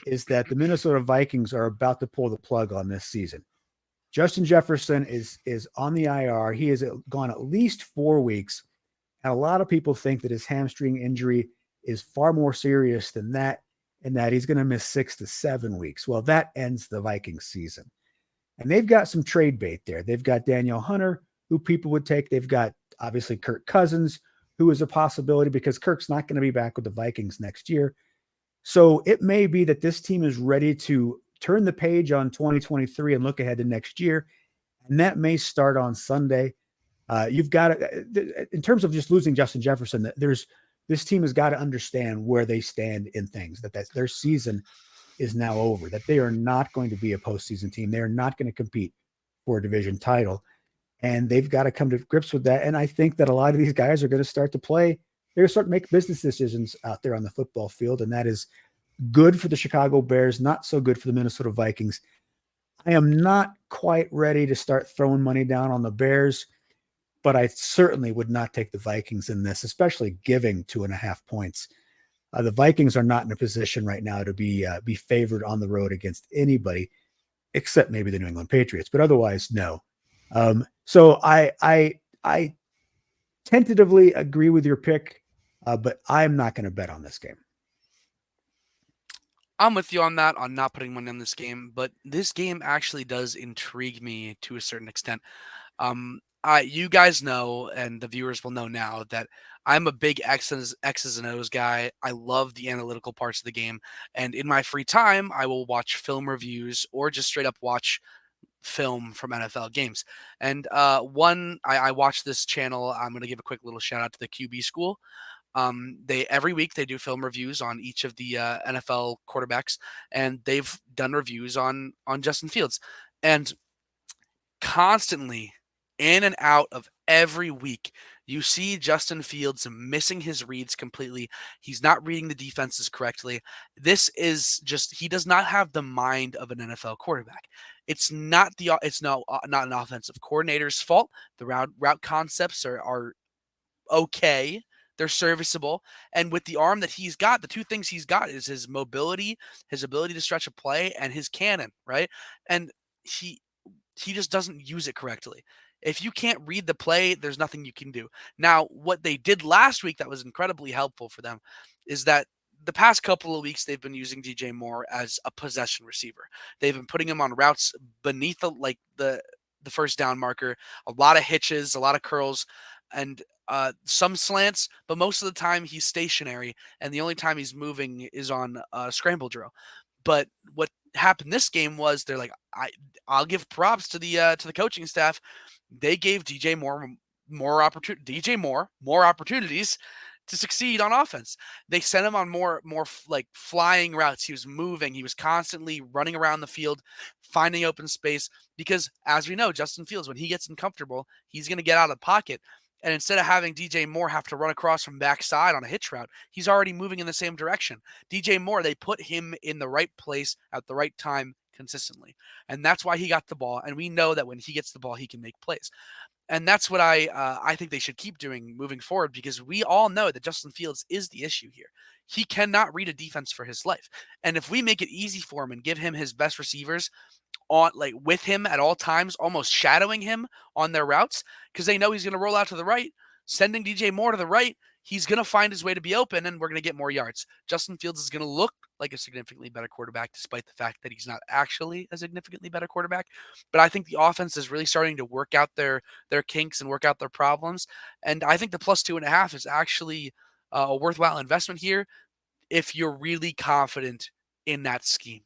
is that the Minnesota Vikings are about to pull the plug on this season. Justin Jefferson is on the IR. He has gone at least 4 weeks. And a lot of people think that his hamstring injury is far more serious than that, and that he's going to miss 6 to 7 weeks. Well, that ends the Vikings season. And they've got some trade bait there. They've got Daniel Hunter, who people would take. They've got obviously Kirk Cousins, who is a possibility because Kirk's not going to be back with the Vikings next year. So it may be that this team is ready to turn the page on 2023 and look ahead to next year. And that may start on Sunday. You've got to, in terms of just losing Justin Jefferson, this team has got to understand where they stand in things, that their season is now over, that they are not going to be a postseason team. They are not going to compete for a division title. And they've got to come to grips with that. And I think that a lot of these guys are going to start to play. They're going to start to make business decisions out there on the football field. And that is good for the Chicago Bears, not so good for the Minnesota Vikings. I am not quite ready to start throwing money down on the Bears, but I certainly would not take the Vikings in this, especially giving 2.5 points. The Vikings are not in a position right now to be favored on the road against anybody, except maybe the New England Patriots, but otherwise, no. So I tentatively agree with your pick, but I'm not going to bet on this game. I'm with you on that, on not putting money on this game, but this game actually does intrigue me to a certain extent. You guys know, and the viewers will know now that I'm a big X's and O's guy. I love the analytical parts of the game, and in my free time, I will watch film reviews or just straight up watch film from NFL games. And I watch this channel. I'm going to give a quick little shout out to the QB School. They every week they do film reviews on each of the NFL quarterbacks, and they've done reviews on Justin Fields, and constantly in and out of every week. You see Justin Fields missing his reads completely. He's not reading the defenses correctly. This is just he does not have the mind of an NFL quarterback. It's not an offensive coordinator's fault. The route concepts are okay. They're serviceable. And with the arm that he's got, the two things he's got is his mobility, his ability to stretch a play, and his cannon, right? And he he just doesn't use it correctly. If you can't read the play, there's nothing you can do. Now, what they did last week that was incredibly helpful for them is that the past couple of weeks they've been using DJ Moore as a possession receiver. They've been putting him on routes beneath the first down marker, a lot of hitches, a lot of curls, and some slants, but most of the time he's stationary, and the only time he's moving is on scramble drill. But what happened this game was they're like, I'll give props to the coaching staff. They gave DJ Moore more opportunities to succeed on offense. They sent him on like flying routes. He was moving. He was constantly running around the field, finding open space. Because as we know, Justin Fields, when he gets uncomfortable, he's going to get out of the pocket. And instead of having DJ Moore have to run across from backside on a hitch route, he's already moving in the same direction. DJ Moore, they put him in the right place at the right time consistently. And that's why he got the ball. And we know that when he gets the ball, he can make plays. And that's what I think they should keep doing moving forward, because we all know that Justin Fields is the issue here. He cannot read a defense for his life. And if we make it easy for him and give him his best receivers on like with him at all times, almost shadowing him on their routes, because they know he's going to roll out to the right, sending DJ Moore to the right, he's going to find his way to be open, and we're going to get more yards. Justin Fields is going to look like a significantly better quarterback, despite the fact that he's not actually a significantly better quarterback. But I think the offense is really starting to work out their kinks and work out their problems. And I think the plus 2.5 is actually a worthwhile investment here if you're really confident in that scheme.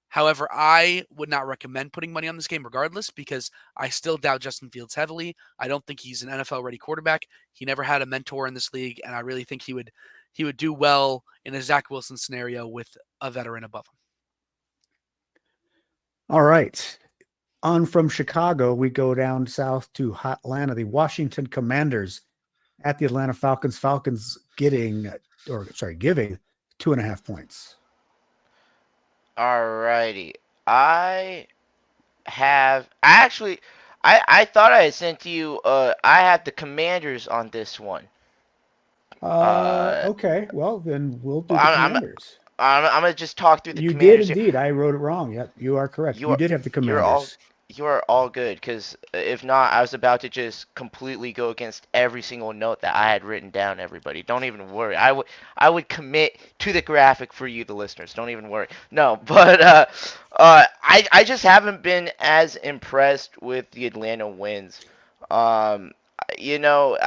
However, I would not recommend putting money on this game regardless, because I still doubt Justin Fields heavily. I don't think he's an NFL ready quarterback. He never had a mentor in this league, and I really think he would do well in a Zach Wilson scenario with a veteran above him. All right. On from Chicago, we go down south to Atlanta. The Washington Commanders at the Atlanta Falcons. Falcons giving 2.5 points. Alrighty. I thought I had sent you I have the Commanders on this one. Okay. Well, then we'll do the I'm Commanders. I'm gonna just talk through the You did Commanders here. indeed. I wrote it wrong. Yep, you are correct. You You are did have the you're all Commanders. you are all good, because if not, I was about to just completely go against every single note that I had written down. Everybody, don't even worry. I would commit to the graphic for you, the listeners. Don't even worry. No, but I just haven't been as impressed with the Atlanta wins. Um, you know,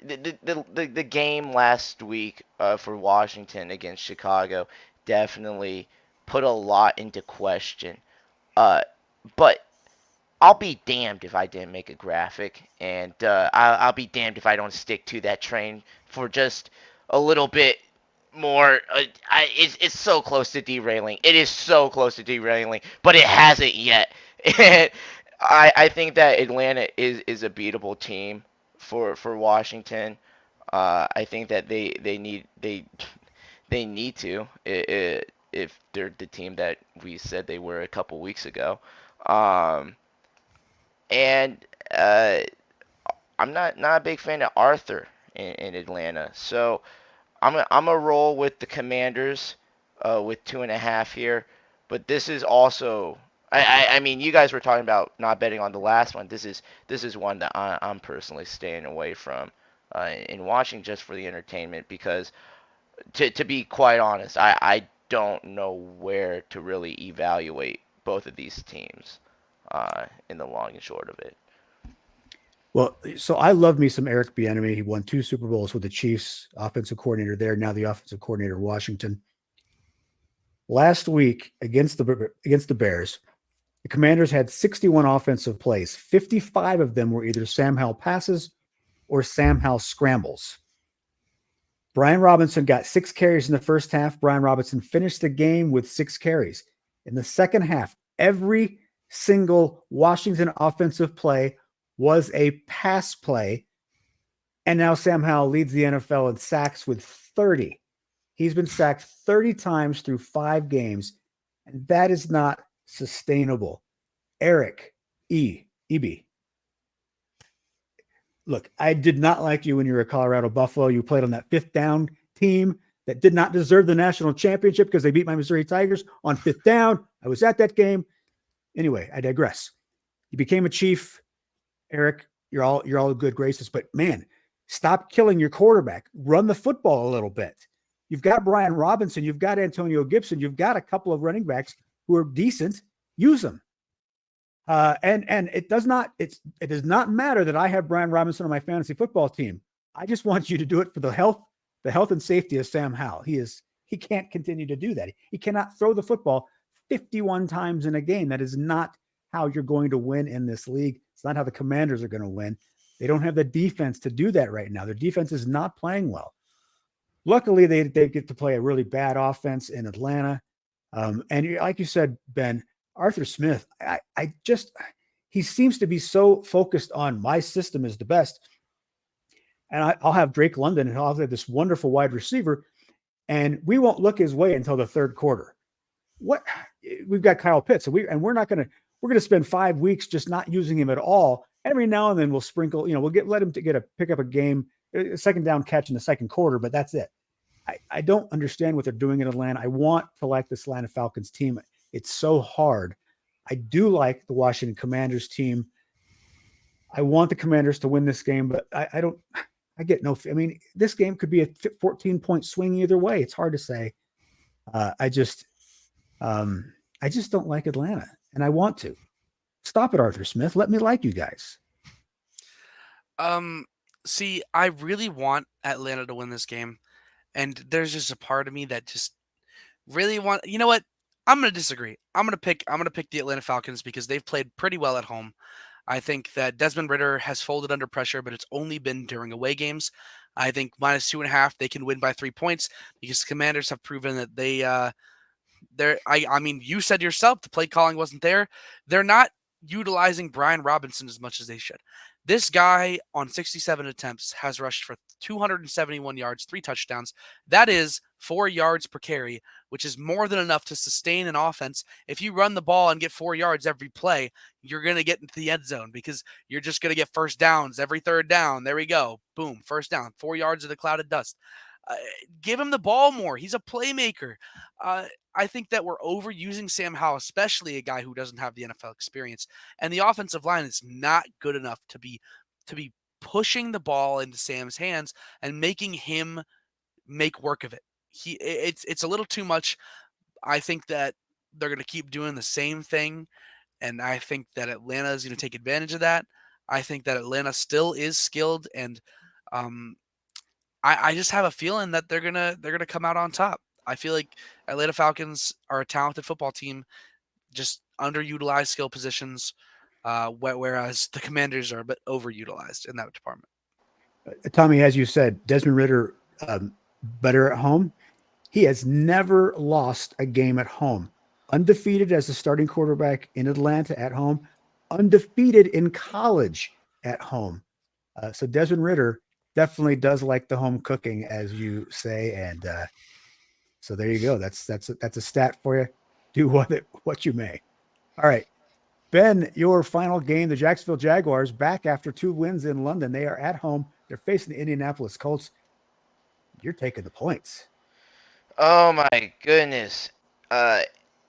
the game last week for Washington against Chicago definitely put a lot into question. Uh, but I'll be damned if I didn't make a graphic, and I'll be damned if I don't stick to that train for just a little bit more. It's so close to derailing. It is so close to derailing, but it hasn't yet. And I think that Atlanta is a beatable team for Washington. I think that they need to if they're the team that we said they were a couple weeks ago. Um, and I'm not a big fan of Arthur in Atlanta, so I'm a roll with the Commanders with 2.5 here. But this is also I mean, you guys were talking about not betting on the last one. This is one that I'm personally staying away from in watching, just for the entertainment, because To be quite honest, I don't know where to really evaluate both of these teams in the long and short of it. Well, so I love me some Eric Bieniemy. He won 2 Super Bowls with the Chiefs, offensive coordinator there, now the offensive coordinator in Washington. Last week against the Bears, the Commanders had 61 offensive plays. 55 of them were either Sam Howell passes or Sam Howell scrambles. Brian Robinson got 6 carries in the first half. Brian Robinson finished the game with 6 carries. In the second half, every single Washington offensive play was a pass play. And now Sam Howell leads the NFL in sacks with 30. He's been sacked 30 times through 5 games, and that is not sustainable. Eric EB. Look, I did not like you when you were a Colorado Buffalo. You played on that 5th down team that did not deserve the national championship because they beat my Missouri Tigers on 5th down. I was at that game. Anyway, I digress. You became a Chief, Eric. You're all good graces, but man, stop killing your quarterback. Run the football a little bit. You've got Brian Robinson. You've got Antonio Gibson. You've got a couple of running backs who are decent. Use them. And it does not matter that I have Brian Robinson on my fantasy football team. I just want you to do it for the health and safety of Sam Howell. He can't continue to do that. He cannot throw the football 51 times in a game. That is not how you're going to win in this league. It's not how the Commanders are going to win. They don't have the defense to do that right now. Their defense is not playing well. Luckily, they get to play a really bad offense in Atlanta. And like you said, Ben, Arthur Smith, he seems to be so focused on my system is the best. And I'll have Drake London and I'll have this wonderful wide receiver, and we won't look his way until the third quarter. We've got Kyle Pitts, we're going to spend 5 weeks just not using him at all. Every now and then we'll sprinkle, we'll let him pick up a game, a second down catch in the second quarter, but that's it. I don't understand what they're doing in Atlanta. I want to like this Atlanta Falcons team. It's so hard. I do like the Washington Commanders team. I want the Commanders to win this game, but this game could be a 14-point swing either way. It's hard to say. I just don't like Atlanta, and I want to. Stop it, Arthur Smith. Let me like you guys. See, I really want Atlanta to win this game, and there's just a part of me that just really want. You know what? I'm going to disagree. I'm going to pick the Atlanta Falcons because they've played pretty well at home. I think that Desmond Ridder has folded under pressure, but it's only been during away games. I think -2.5, they can win by 3 points because Commanders have proven that I mean, you said yourself the play calling wasn't there. They're not utilizing Brian Robinson as much as they should. This guy on 67 attempts has rushed for 271 yards, 3 touchdowns. That is 4 yards per carry, which is more than enough to sustain an offense. If you run the ball and get 4 yards every play, you're going to get into the end zone because you're just going to get first downs every third down. There we go. Boom, first down, 4 yards of the cloud of dust. Give him the ball more. He's a playmaker. I think that we're overusing Sam Howell, especially a guy who doesn't have the NFL experience. And the offensive line is not good enough to be pushing the ball into Sam's hands and making him make work of it. It's a little too much. I think that they're going to keep doing the same thing, and I think that Atlanta is going to take advantage of that. I think that Atlanta still is skilled, and I just have a feeling that they're gonna come out on top. I feel like Atlanta Falcons are a talented football team, just underutilized skill positions, whereas the Commanders are a bit overutilized in that department. Tommy, as you said, Desmond Ridder better at home. He has never lost a game at home. Undefeated as a starting quarterback in Atlanta at home, undefeated in college at home. So Desmond Ridder definitely does like the home cooking, as you say, and so there you go. That's a stat for you. Do what you may. All right, Ben, your final game: the Jacksonville Jaguars back after 2 wins in London. They are at home. They're facing the Indianapolis Colts. You're taking the points. Oh my goodness.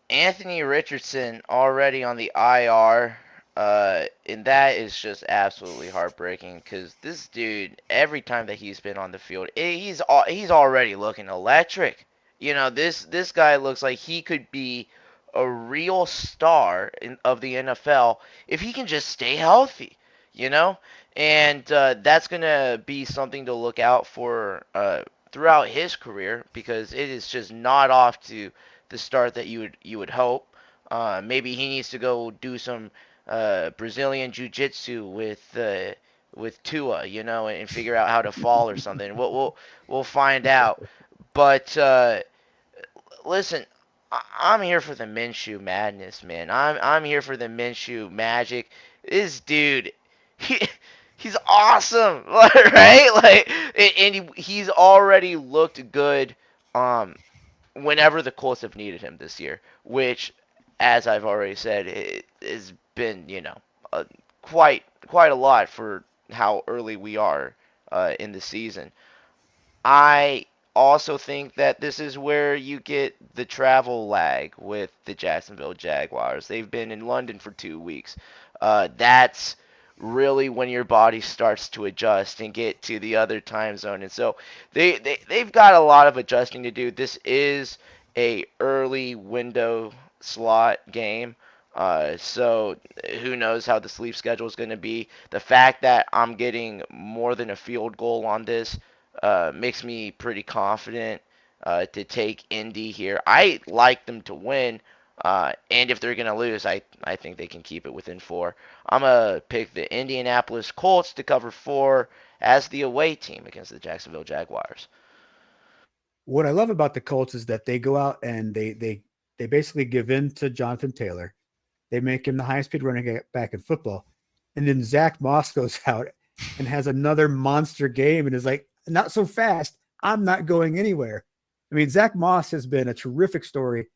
Anthony Richardson already on the IR. And that is just absolutely heartbreaking because this dude, every time that he's been on the field, he's already looking electric. This guy looks like he could be a real star of the NFL if he can just stay healthy. You know, and that's gonna be something to look out for throughout his career because it is just not off to the start that you would hope. Maybe he needs to go do some Brazilian jiu-jitsu with Tua, and figure out how to fall or something. We'll find out. But listen, I'm here for the Minshew madness, man. I'm here for the Minshew magic. This dude, he he's awesome, right? Like, and he's already looked good. Um, Whenever the Colts have needed him this year, which, as I've already said, it has been quite a lot for how early we are in the season. I also think that this is where you get the travel lag with the Jacksonville Jaguars. They've been in London for 2 weeks. That's really when your body starts to adjust and get to the other time zone. And so they've got a lot of adjusting to do. This is a early window slot game. So who knows how the sleep schedule is going to be. The fact that I'm getting more than a field goal on this makes me pretty confident to take Indy here. I like them to win, and if they're going to lose, I think they can keep it within 4. I'm going to pick the Indianapolis Colts to cover 4 as the away team against the Jacksonville Jaguars. What I love about the Colts is that they go out and they basically give in to Jonathan Taylor. They make him the highest paid running back in football. And then Zach Moss goes out and has another monster game and is like, not so fast. I'm not going anywhere. I mean, Zach Moss has been a terrific story.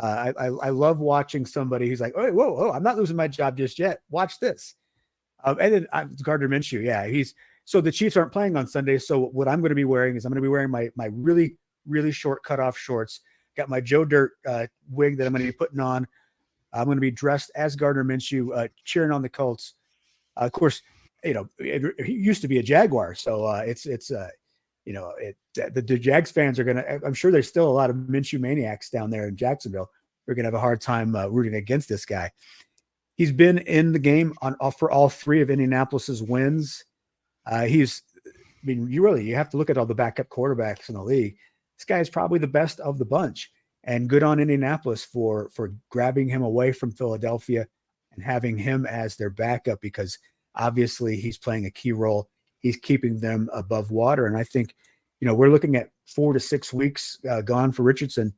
I love watching somebody who's like, oh, whoa, I'm not losing my job just yet. Watch this. And then Gardner Minshew. Yeah, so the Chiefs aren't playing on Sunday. So what I'm going to be wearing is I'm going to be wearing my really short cutoff shorts. Got my Joe Dirt wig that I'm going to be putting on. I'm going to be dressed as Gardner Minshew, cheering on the Colts. Of course, he used to be a Jaguar, so the Jags fans are going to. I'm sure there's still a lot of Minshew maniacs down there in Jacksonville. We're going to have a hard time rooting against this guy. He's been in the game for all 3 of Indianapolis's wins. You have to look at all the backup quarterbacks in the league. This guy is probably the best of the bunch. And good on Indianapolis for grabbing him away from Philadelphia and having him as their backup because obviously he's playing a key role. He's keeping them above water. And I think, we're looking at 4 to 6 weeks gone for Richardson.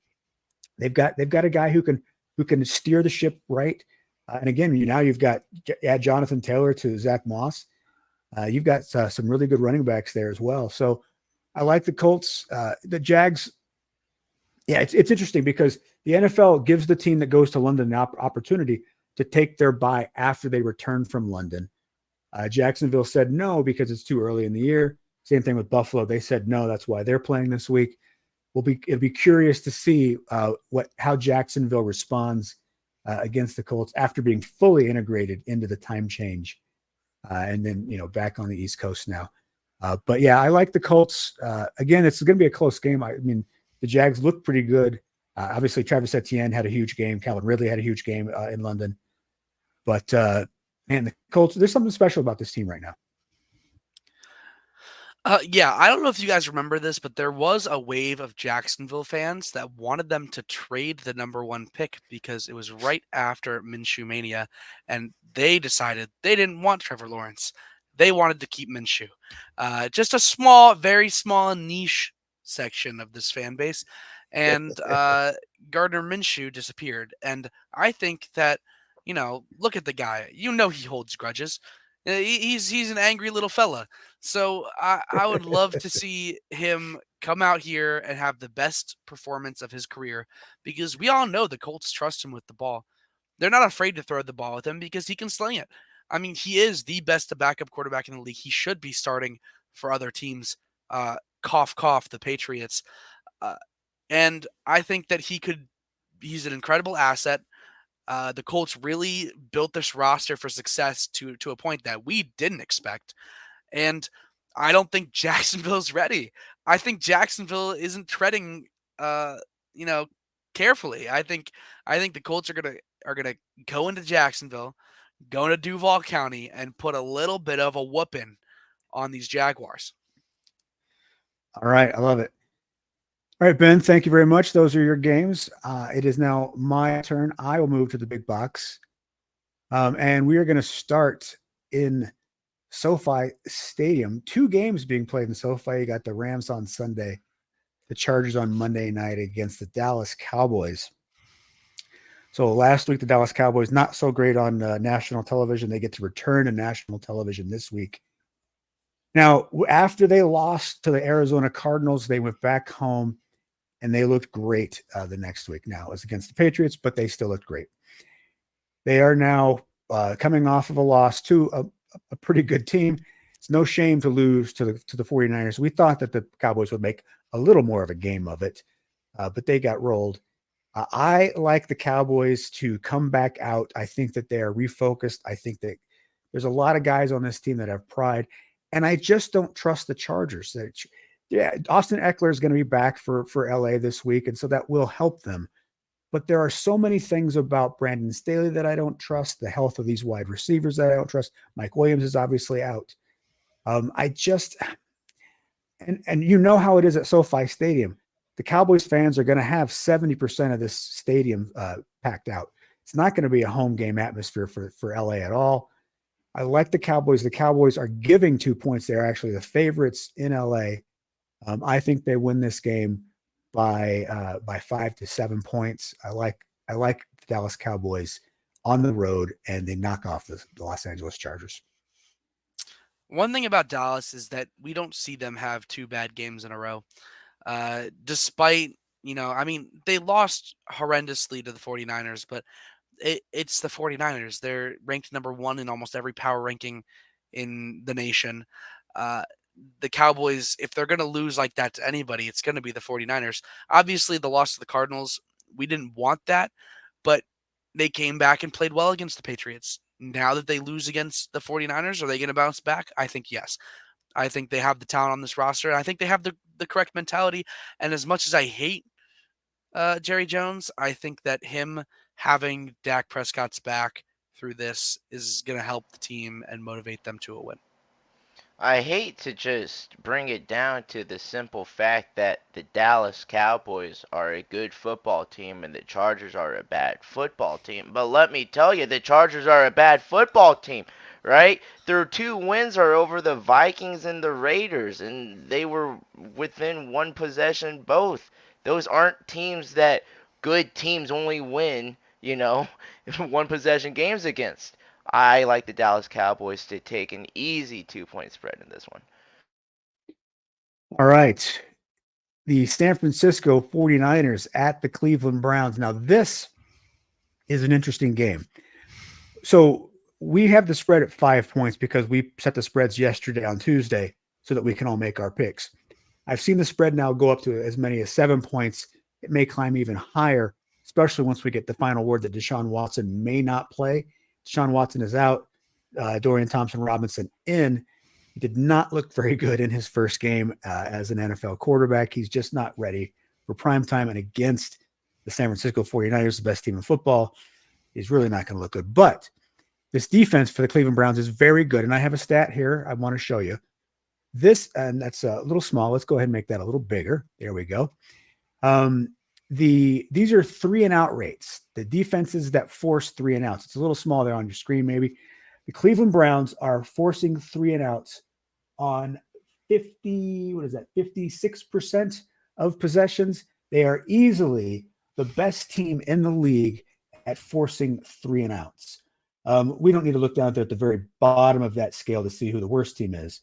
They've got a guy who can steer the ship right. And again, now you've got add Jonathan Taylor to Zach Moss. You've got some really good running backs there as well. So I like the Colts. The Jags. Yeah, it's interesting because the NFL gives the team that goes to London an opportunity to take their bye after they return from London. Jacksonville said no because it's too early in the year. Same thing with Buffalo. They said no. That's why they're playing this week. It'll be curious to see how Jacksonville responds against the Colts after being fully integrated into the time change, and then back on the East Coast now. But yeah, I like the Colts. Again, it's going to be a close game. I mean, the Jags look pretty good. Obviously, Travis Etienne had a huge game. Calvin Ridley had a huge game in London. But man, the Colts. There's something special about this team right now. Yeah, I don't know if you guys remember this, but there was a wave of Jacksonville fans that wanted them to trade the number 1 pick because it was right after Minshew Mania, and they decided they didn't want Trevor Lawrence. They wanted to keep Minshew. Just a very small niche section of this fan base, and Gardner Minshew disappeared. And I think that, look at the guy. He holds grudges. He's an angry little fella. So I would love to see him come out here and have the best performance of his career because we all know the Colts trust him with the ball. They're not afraid to throw the ball with him because he can sling it. I mean, he is the best backup quarterback in the league. He should be starting for other teams. Cough, cough, the Patriots. And I think that he's an incredible asset. The Colts really built this roster for success to a point that we didn't expect. And I don't think Jacksonville's ready. I think Jacksonville isn't treading, uh, you know, carefully. I think the Colts are gonna go into Jacksonville, go into Duval County, and put a little bit of a whooping on these Jaguars. All right. I love it. All right, Ben, thank you very much. Those are your games. It is now my turn. I will move to the big box. And we are going to start in SoFi Stadium. 2 games being played in SoFi. You got the Rams on Sunday, the Chargers on Monday night against the Dallas Cowboys. So last week, the Dallas Cowboys, not so great on national television. They get to return to national television this week. Now, after they lost to the Arizona Cardinals, they went back home and they looked great the next week. Now, it was against the Patriots, but they still looked great. They are now coming off of a loss to a pretty good team. It's no shame to lose to the 49ers. We thought that the Cowboys would make a little more of a game of it, but they got rolled. I like the Cowboys to come back out. I think that they are refocused. I think that there's a lot of guys on this team that have pride, and I just don't trust the Chargers. Yeah, Austin Eckler is going to be back for LA this week, and so that will help them. But there are so many things about Brandon Staley that I don't trust, the health of these wide receivers that I don't trust. Mike Williams is obviously out. I just and you know how it is at SoFi Stadium. The Cowboys fans are going to have 70% of this stadium packed out. It's not going to be a home game atmosphere for LA at all. I like the Cowboys. The Cowboys are giving 2 points. They're actually the favorites in LA. I think they win this game by 5 to 7 points. I like the Dallas Cowboys on the road, and they knock off the Los Angeles Chargers. One thing about Dallas is that we don't see them have 2 bad games in a row. Despite, they lost horrendously to the 49ers, but it's the 49ers. They're ranked number 1 in almost every power ranking in the nation. The Cowboys, if they're going to lose like that to anybody, it's going to be the 49ers. Obviously, the loss to the Cardinals, we didn't want that, but they came back and played well against the Patriots. Now that they lose against the 49ers, are they going to bounce back? I think yes. I think they have the talent on this roster, and I think they have the correct mentality. And as much as I hate Jerry Jones, I think that him having Dak Prescott's back through this is going to help the team and motivate them to a win. I hate to just bring it down to the simple fact that the Dallas Cowboys are a good football team and the Chargers are a bad football team. But let me tell you, the Chargers are a bad football team, right? Their 2 wins are over the Vikings and the Raiders, and they were within 1 possession both. Those aren't teams that good teams only win, 1 possession games against. I like the Dallas Cowboys to take an easy 2-point spread in this one. All right. The San Francisco 49ers at the Cleveland Browns. Now, this is an interesting game. So we have the spread at 5 points because we set the spreads yesterday on Tuesday so that we can all make our picks. I've seen the spread now go up to as many as 7 points. It may climb even higher, especially once we get the final word that Deshaun Watson may not play. Deshaun Watson is out. Dorian Thompson-Robinson in. He did not look very good in his first game as an NFL quarterback. He's just not ready for prime time. And against the San Francisco 49ers, the best team in football, he's really not going to look good. But this defense for the Cleveland Browns is very good. And I have a stat here I want to show you. This, and that's a little small. Let's go ahead and make that a little bigger. There we go. These are 3-and-out rates. The defenses that force 3-and-outs. It's a little small there on your screen, maybe. The Cleveland Browns are forcing 3-and-outs on 56% of possessions. They are easily the best team in the league at forcing 3-and-outs. We don't need to look down there at the very bottom of that scale to see who the worst team is,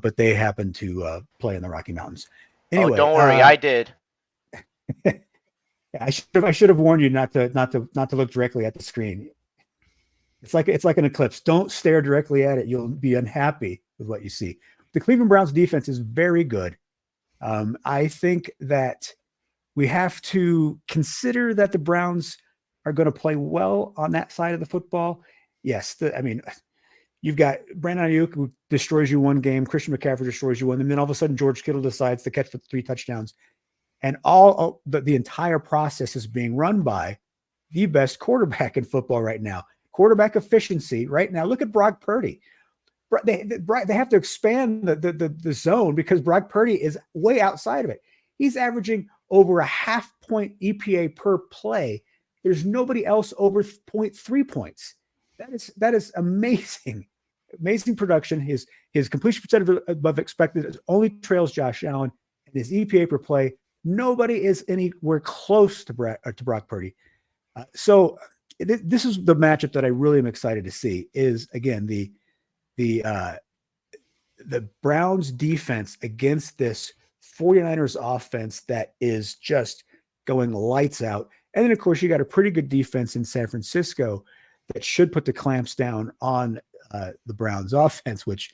but they happen to play in the Rocky Mountains. Anyway, don't worry, I did. I should have warned you not to look directly at the screen. It's like an eclipse. Don't stare directly at it. You'll be unhappy with what you see. The Cleveland Browns defense is very good. I think that we have to consider that the Browns are going to play well on that side of the football. Yes, you've got Brandon Ayuk who destroys you one game, Christian McCaffrey destroys you one, and then all of a sudden George Kittle decides to catch for 3 touchdowns. And the entire process is being run by the best quarterback in football right now. Quarterback efficiency right now. Look at Brock Purdy. They have to expand the zone because Brock Purdy is way outside of it. He's averaging over a half point EPA per play. There's nobody else over 0.3 points. That is amazing. Amazing production. His completion percentage above expected only trails Josh Allen, and his EPA per play. Nobody is anywhere close to Brock Purdy. So this is the matchup that I really am excited to see. Is again the Browns defense against this 49ers offense that is just going lights out. And then of course you got a pretty good defense in San Francisco that should put the clamps down on the Browns offense, which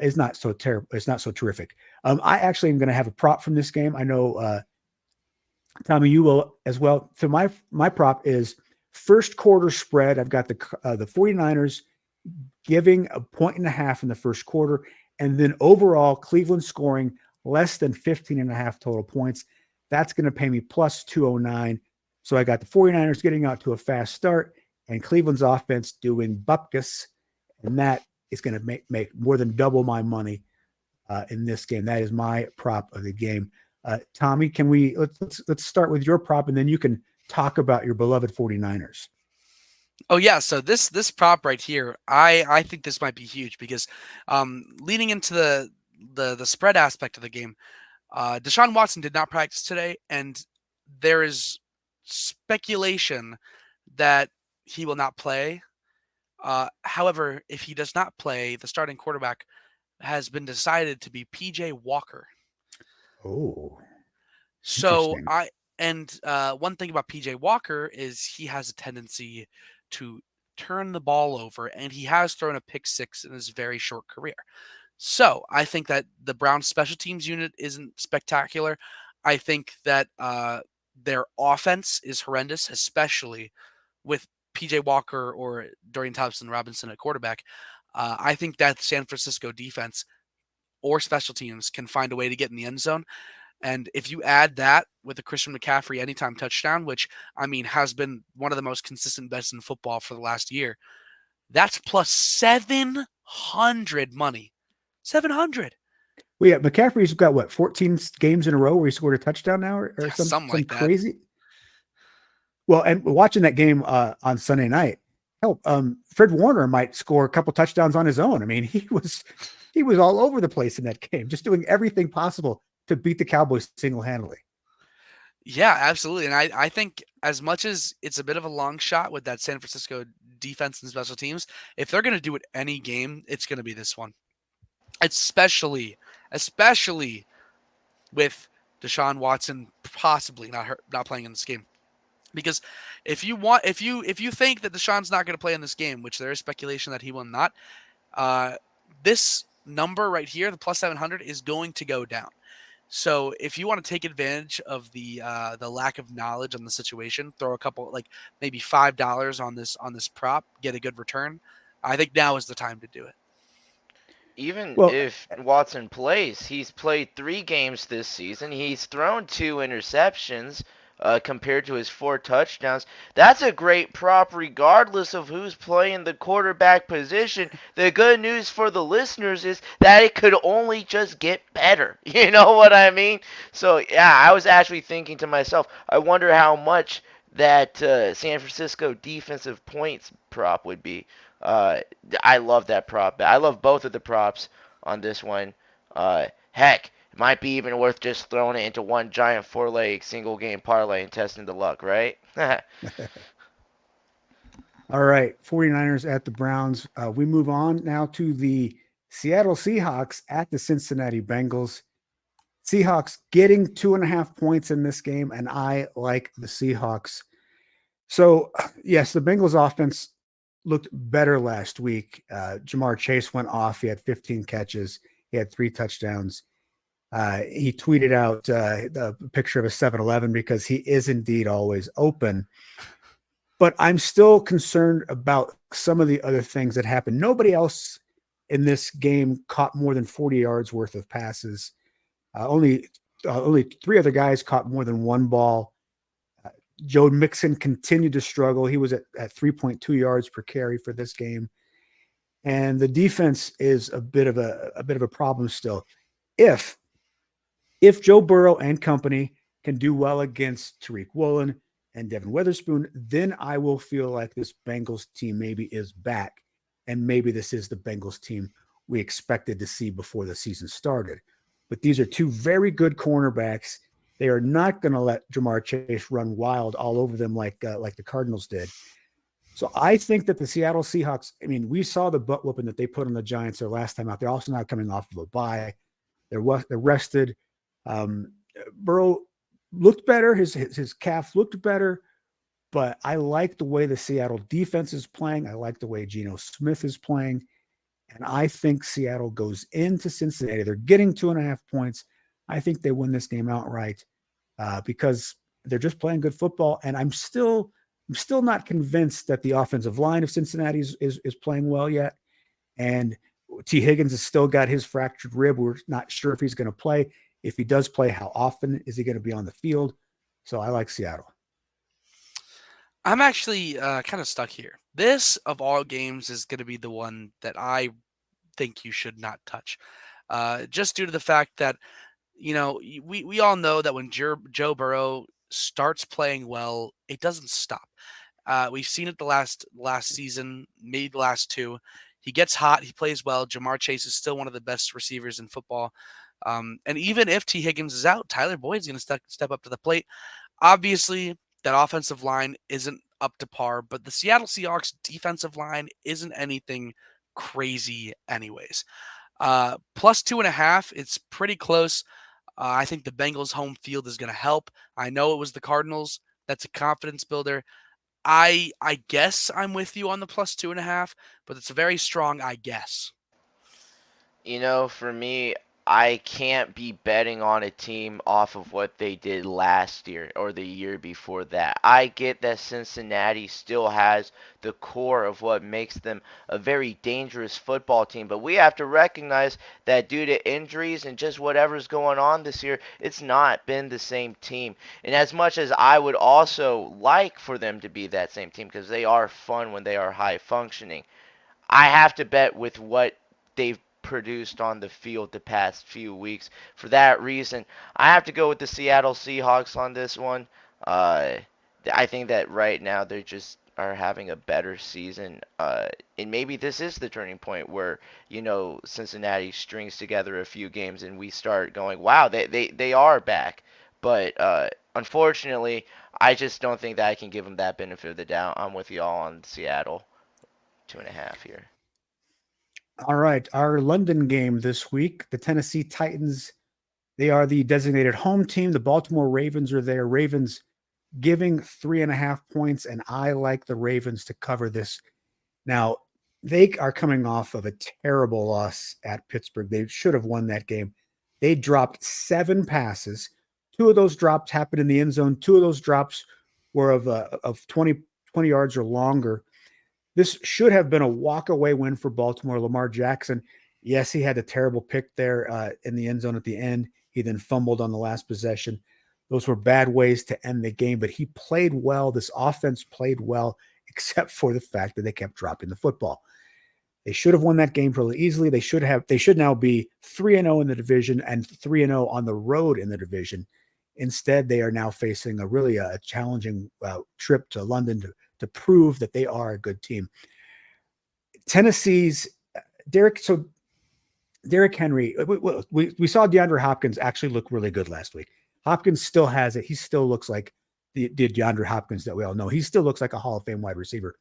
is not so terrible. It's not so terrific. I actually am going to have a prop from this game. I know, Tommy, you will as well. So my prop is first quarter spread. I've got the 49ers giving 1.5 in the first quarter, and then overall Cleveland scoring less than 15.5 total points. That's going to pay me plus 209. So I got the 49ers getting out to a fast start and Cleveland's offense doing bupkis, and that is going to make more than double my money in this game. That is my prop of the game. Tommy, let's start with your prop, and then you can talk about your beloved 49ers. Oh yeah, so this prop right here, I think this might be huge because leading into the spread aspect of the game, Deshaun Watson did not practice today, and there is speculation that he will not play. However, if he does not play, the starting quarterback has been decided to be PJ Walker. Oh, so one thing about PJ Walker is he has a tendency to turn the ball over, and he has thrown a pick six in his very short career. So I think that the Browns special teams unit isn't spectacular. I think that their offense is horrendous, especially with PJ Walker or Dorian Thompson-Robinson at quarterback. I think that San Francisco defense or special teams can find a way to get in the end zone. And if you add that with a Christian McCaffrey anytime touchdown, which, I mean, has been one of the most consistent bets in football for the last year, that's plus 700 money. 700. Well, yeah, McCaffrey's got, what, 14 games in a row where he scored a touchdown now or something like that. Crazy? Well, and watching that game on Sunday night, Fred Warner might score a couple touchdowns on his own. I mean, he was all over the place in that game, just doing everything possible to beat the Cowboys single-handedly. Yeah, absolutely. And I think as much as it's a bit of a long shot with that San Francisco defense and special teams, if they're going to do it any game, it's going to be this one. Especially with Deshaun Watson possibly not playing in this game. Because if you think that Deshaun's not going to play in this game, which there is speculation that he will not, this number right here, the plus 700, is going to go down. So if you want to take advantage of the lack of knowledge on the situation, throw a couple, like maybe $5 on this prop, get a good return. I think now is the time to do it. Even if Watson plays, he's played 3 games this season. He's thrown 2 interceptions compared to his 4 touchdowns. That's a great prop regardless of who's playing the quarterback position. The good news for the listeners is that it could only just get better. You know what I mean? So, yeah, I was actually thinking to myself, I wonder how much that San Francisco defensive points prop would be. I love that prop. I love both of the props on this one. Heck, it might be even worth just throwing it into one giant 4-leg single game parlay and testing the luck, right? All right, 49ers at the Browns. We move on now to the Seattle Seahawks at the Cincinnati Bengals. Seahawks getting 2.5 points in this game, and I like the Seahawks. So, yes, the Bengals offense looked better last week. Jamar Chase went off. He had 15 catches. He had 3 touchdowns. He tweeted out the picture of a 7-Eleven because he is indeed always open. But I'm still concerned about some of the other things that happened. Nobody else in this game caught more than 40 yards worth of passes. Only three other guys caught more than one ball. Joe Mixon continued to struggle. He was at 3.2 yards per carry for this game. And the defense is a bit of a problem still. If Joe Burrow and company can do well against Tariq Woolen and Devin Witherspoon, then I will feel like this Bengals team maybe is back, and maybe this is the Bengals team we expected to see before the season started. But these are two very good cornerbacks. They are not going to let Jamar Chase run wild all over them like the Cardinals did. So I think that the Seattle Seahawks, I mean, we saw the butt whooping that they put on the Giants their last time out. They're also not coming off of a bye. They're rested. Burrow looked better. His calf looked better. But I like the way the Seattle defense is playing. I like the way Geno Smith is playing. And I think Seattle goes into Cincinnati. They're getting 2.5 points. I think they win this game outright because they're just playing good football. And I'm still not convinced that the offensive line of Cincinnati is playing well yet. And T. Higgins has still got his fractured rib. We're not sure if he's going to play. If he does play, how often is he going to be on the field? So I like Seattle. I'm actually kind of stuck here. This, of all games, is going to be the one that I think you should not touch. Just due to the fact that, we all know that when Joe Burrow starts playing well, it doesn't stop. We've seen it the last season, maybe the last two. He gets hot. He plays well. Jamar Chase is still one of the best receivers in football. And even if T. Higgins is out, Tyler Boyd's going to step up to the plate. Obviously, that offensive line isn't up to par, but the Seattle Seahawks defensive line isn't anything crazy anyways. Plus 2.5, it's pretty close. I think the Bengals home field is going to help. I know it was the Cardinals. That's a confidence builder. I guess I'm with you on the plus 2.5, but it's a very strong I guess. For me, I can't be betting on a team off of what they did last year or the year before that. I get that Cincinnati still has the core of what makes them a very dangerous football team, but we have to recognize that due to injuries and just whatever's going on this year, it's not been the same team. And as much as I would also like for them to be that same team because they are fun when they are high functioning, I have to bet with what they've produced on the field the past few weeks. For that reason, I have to go with the Seattle Seahawks on this one. I think that right now they just are having a better season. And maybe this is the turning point where, Cincinnati strings together a few games and we start going, wow, they are back. But unfortunately, I just don't think that I can give them that benefit of the doubt. I'm with y'all on Seattle. 2.5 here. All right. Our London game this week, the Tennessee Titans, they are the designated home team. The Baltimore Ravens are there. Ravens giving 3.5 points, and I like the Ravens to cover this. Now, they are coming off of a terrible loss at Pittsburgh. They should have won that game. They dropped 7 passes. 2 of those drops happened in the end zone. 2 of those drops were of 20 yards or longer. This should have been a walk-away win for Baltimore. Lamar Jackson, yes, he had a terrible pick there in the end zone at the end. He then fumbled on the last possession. Those were bad ways to end the game, but he played well. This offense played well, except for the fact that they kept dropping the football. They should have won that game fairly easily. They should now be 3-0 in the division and 3-0 on the road in the division. Instead, they are now facing a challenging trip to London to prove that they are a good team. Tennessee's Derrick Henry, we saw DeAndre Hopkins actually look really good last week. Hopkins still has it. He still looks like the DeAndre Hopkins that we all know. He still looks like a Hall of Fame wide receiver.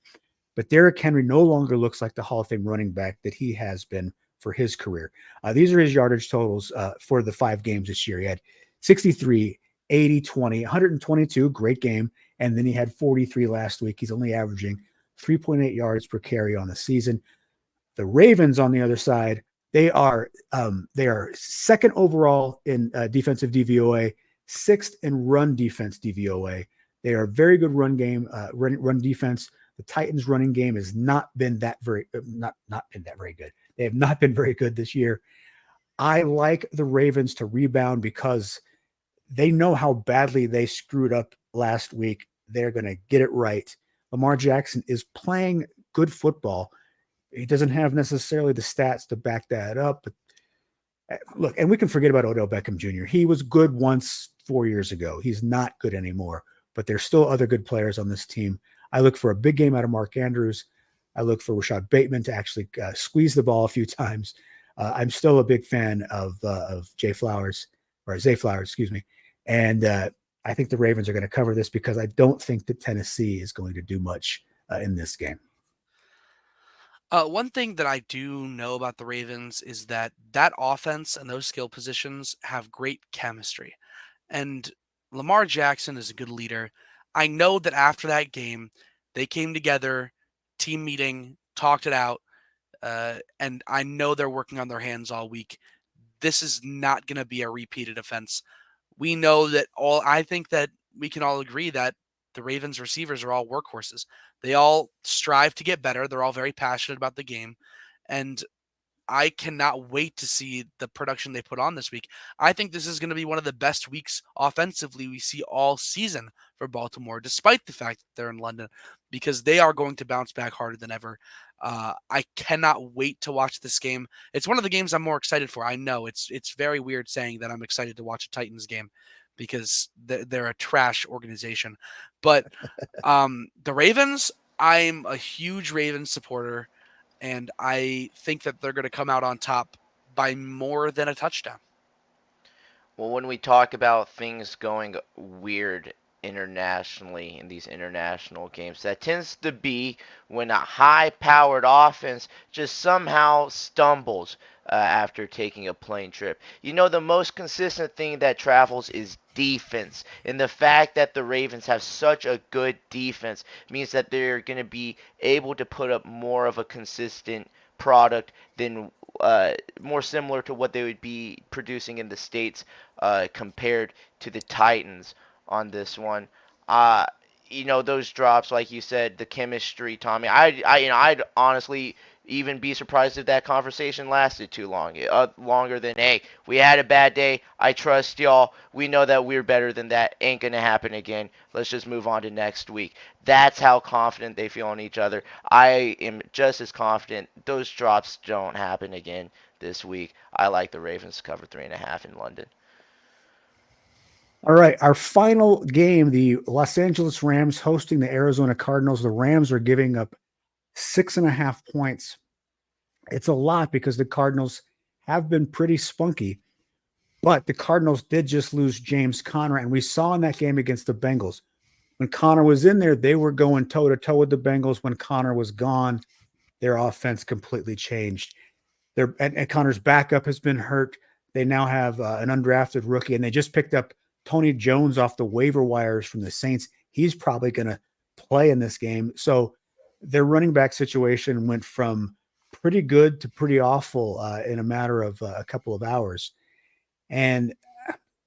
But Derrick Henry no longer looks like the Hall of Fame running back that he has been for his career. These are his yardage totals for the 5 games this year. He had 63, 80, 20, 122, great game. And then he had 43 last week. He's only averaging 3.8 yards per carry on the season. The Ravens, on the other side, they are second overall in defensive DVOA, 6th in run defense DVOA. They are a very good run game, run defense. The Titans' running game has not been that very not been that very good. They have not been very good this year. I like the Ravens to rebound because they know how badly they screwed up last week. They're going to get it right. Lamar Jackson is playing good football. He doesn't have necessarily the stats to back that up. But look, and we can forget about Odell Beckham Jr. He was good once 4 years ago. He's not good anymore, but there's still other good players on this team. I look for a big game out of Mark Andrews. I look for Rashad Bateman to actually squeeze the ball a few times. I'm still a big fan of Zay Flowers, excuse me. And I think the Ravens are going to cover this because I don't think that Tennessee is going to do much in this game. One thing that I do know about the Ravens is that offense and those skill positions have great chemistry. And Lamar Jackson is a good leader. I know that after that game, they came together, team meeting, talked it out, and I know they're working on their hands all week. This is not going to be a repeated offense. We know that I think that we can all agree that the Ravens receivers are all workhorses. They all strive to get better. They're all very passionate about the game. And I cannot wait to see the production they put on this week. I think this is going to be one of the best weeks offensively we see all season for Baltimore, despite the fact that they're in London, because they are going to bounce back harder than ever. I cannot wait to watch this game. It's one of the games I'm more excited for. I know it's very weird saying that I'm excited to watch a Titans game because they're a trash organization. But the Ravens, I'm a huge Ravens supporter. And I think that they're going to come out on top by more than a touchdown. Well, when we talk about things going weird internationally in these international games, that tends to be when a high-powered offense just somehow stumbles after taking a plane trip. You know, the most consistent thing that travels is defense. And the fact that the Ravens have such a good defense means that they're going to be able to put up more of a consistent product than more similar to what they would be producing in the States compared to the Titans on this one. Uh, you know, those drops, like you said, the chemistry, Tommy. I'd honestly even be surprised if that conversation lasted too long, longer than, hey, we had a bad day. I trust y'all. We know that we're better than that. Ain't gonna happen again. Let's just move on to next week. That's how confident they feel in each other. I am just as confident those drops don't happen again this week. I like the Ravens to cover 3.5 in London. All right, our final game, the Los Angeles Rams hosting the Arizona Cardinals. The Rams are giving up 6.5 points. It's a lot because the Cardinals have been pretty spunky, but the Cardinals did just lose James Conner, and we saw in that game against the Bengals. When Conner was in there, they were going toe-to-toe with the Bengals. When Conner was gone, their offense completely changed. And Conner's backup has been hurt. They now have an undrafted rookie, and they just picked up Tony Jones off the waiver wires from the Saints. He's probably going to play in this game. So their running back situation went from pretty good to pretty awful in a matter of a couple of hours. And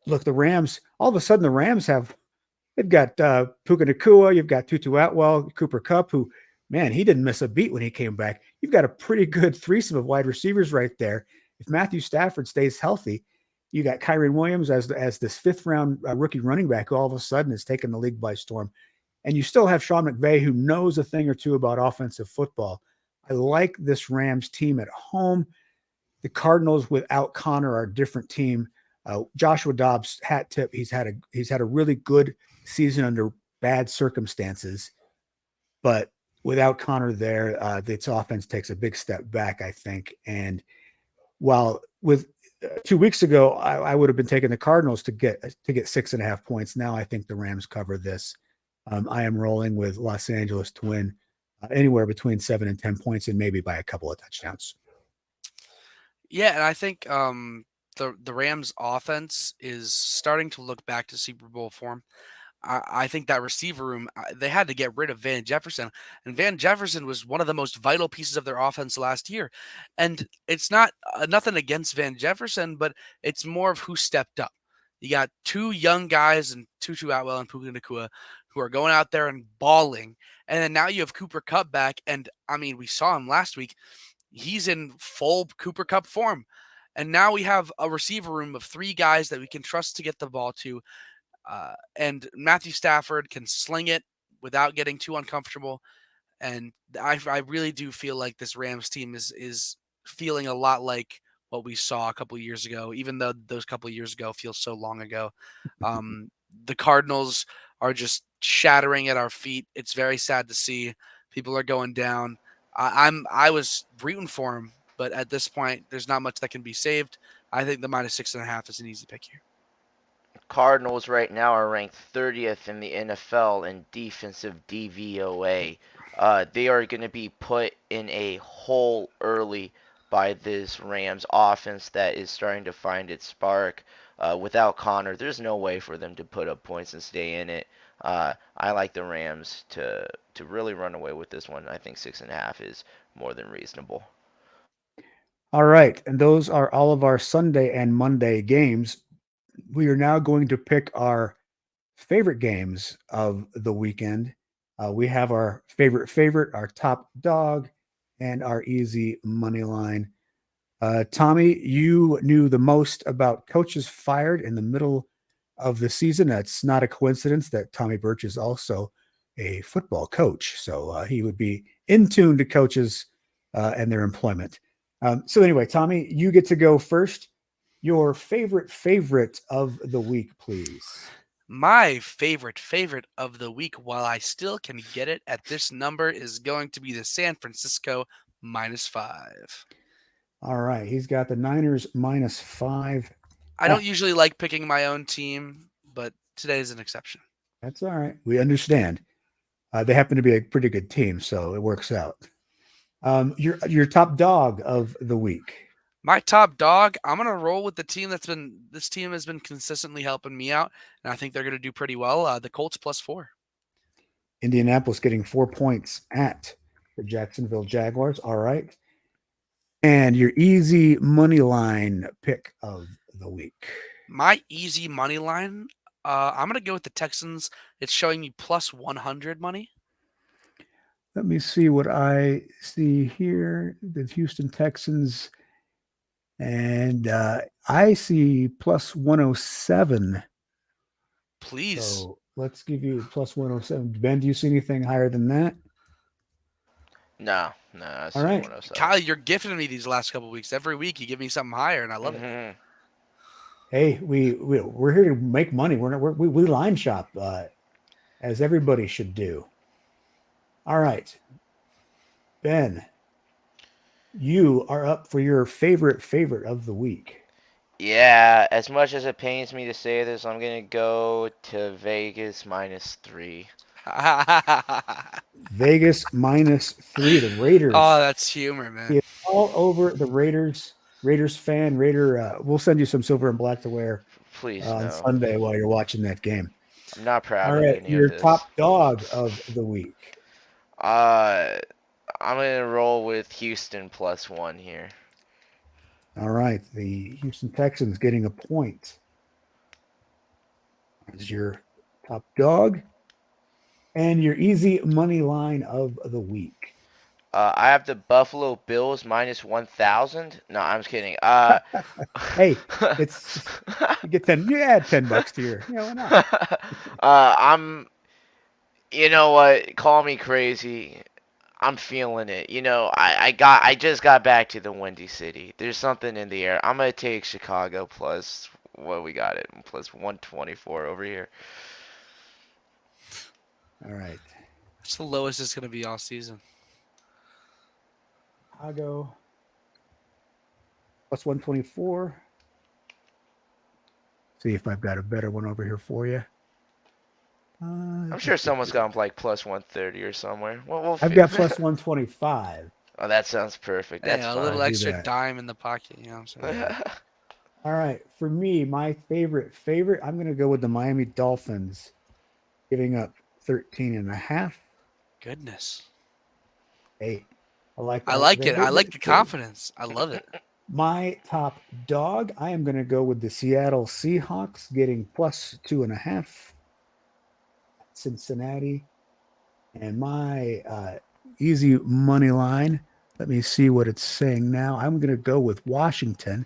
look, the Rams, all of a sudden the Rams they've got Puka Nacua, you've got Tutu Atwell, Cooper Kupp, who, man, he didn't miss a beat when he came back. You've got a pretty good threesome of wide receivers right there. If Matthew Stafford stays healthy, you got Kyren Williams as this fifth-round rookie running back who all of a sudden has taken the league by storm. And you still have Sean McVay, who knows a thing or two about offensive football. I like this Rams team at home. The Cardinals without Connor are a different team. Joshua Dobbs, hat tip, he's had a really good season under bad circumstances, but without Connor there, its offense takes a big step back, I think. And while with 2 weeks ago, I would have been taking the Cardinals to get 6.5 points. Now I think the Rams cover this. I am rolling with Los Angeles to win anywhere between 7 and 10 points, and maybe by a couple of touchdowns. Yeah, and I think the Rams offense is starting to look back to Super Bowl form. I think that receiver room, they had to get rid of Van Jefferson. And Van Jefferson was one of the most vital pieces of their offense last year. And it's not nothing against Van Jefferson, but it's more of who stepped up. You got two young guys and Tutu Atwell and Puka Nacua who are going out there and balling. And then now you have Cooper Kupp back. And I mean, we saw him last week. He's in full Cooper Kupp form. And now we have a receiver room of 3 guys that we can trust to get the ball to. And Matthew Stafford can sling it without getting too uncomfortable. And I really do feel like this Rams team is feeling a lot like what we saw a couple of years ago, even though those couple of years ago feel so long ago. The Cardinals are just shattering at our feet. It's very sad to see. People are going down. I was rooting for them, but at this point, there's not much that can be saved. I think the -6.5 is an easy pick here. Cardinals right now are ranked 30th in the NFL in defensive DVOA. They are going to be put in a hole early by this Rams offense that is starting to find its spark. Without Connor, there's no way for them to put up points and stay in it. I like the Rams to really run away with this one. I think 6.5 is more than reasonable. All right. And those are all of our Sunday and Monday games. We are now going to pick our favorite games of the weekend. We have our favorite, our top dog, and our easy money line. Tommy, you knew the most about coaches fired in the middle of the season. That's not a coincidence that Tommy Burch is also a football coach. So he would be in tune to coaches and their employment. So anyway, Tommy, you get to go first. Your favorite of the week, please. My favorite of the week, while I still can get it at this number, is going to be the San Francisco -5. All right. He's got the Niners -5. I don't usually like picking my own team, but today is an exception. That's all right. We understand. They happen to be a pretty good team, so it works out. Your top dog of the week. My top dog, I'm gonna roll with the team this team has been consistently helping me out, and I think they're gonna do pretty well. The Colts +4. Indianapolis getting 4 points at the Jacksonville Jaguars. All right. And your easy money line pick of the week. My easy money line, I'm gonna go with the Texans. It's showing me +100 money. Let me see what I see here. The Houston Texans. And I see +107. Please. So let's give you +107. Ben, do you see anything higher than that? No, I see All right. 107. Kyle, you're gifting me these last couple of weeks. Every week you give me something higher, and I love it. Hey, we're here to make money. We line shop, as everybody should do. All right, Ben, you are up for your favorite of the week. Yeah, as much as it pains me to say this, I'm gonna go to Vegas -3. Vegas -3. The Raiders. Oh, that's humor, man. He is all over the Raiders. Raiders fan. We'll send you some silver and black to wear Please on no. Sunday while you're watching that game. I'm not proud All of right, any your of this. top dog of the week. I'm gonna roll with Houston +1 here. All right, the Houston Texans getting a point as your top dog. And your easy money line of the week. I have the Buffalo Bills -1,000. No, I'm just kidding. Hey, you add $10 to your, why not? You know what? Call me crazy. I'm feeling it. I just got back to the Windy City. There's something in the air. I'm gonna take Chicago plus what we got it +124 over here. All right. That's the lowest it's gonna be all season. Chicago +124. See if I've got a better one over here for you. I'm sure someone's got like +130 or somewhere. I've got +125. Oh, that sounds perfect. That's a fine. little extra dime in the pocket. You know what I'm saying? All right. For me, my favorite, I'm going to go with the Miami Dolphins giving up 13.5. Goodness. Hey, I like it. I like the confidence. I love it. My top dog, I am going to go with the Seattle Seahawks getting +2.5. Cincinnati. And my easy money line, let me see what it's saying now. I'm going to go with Washington.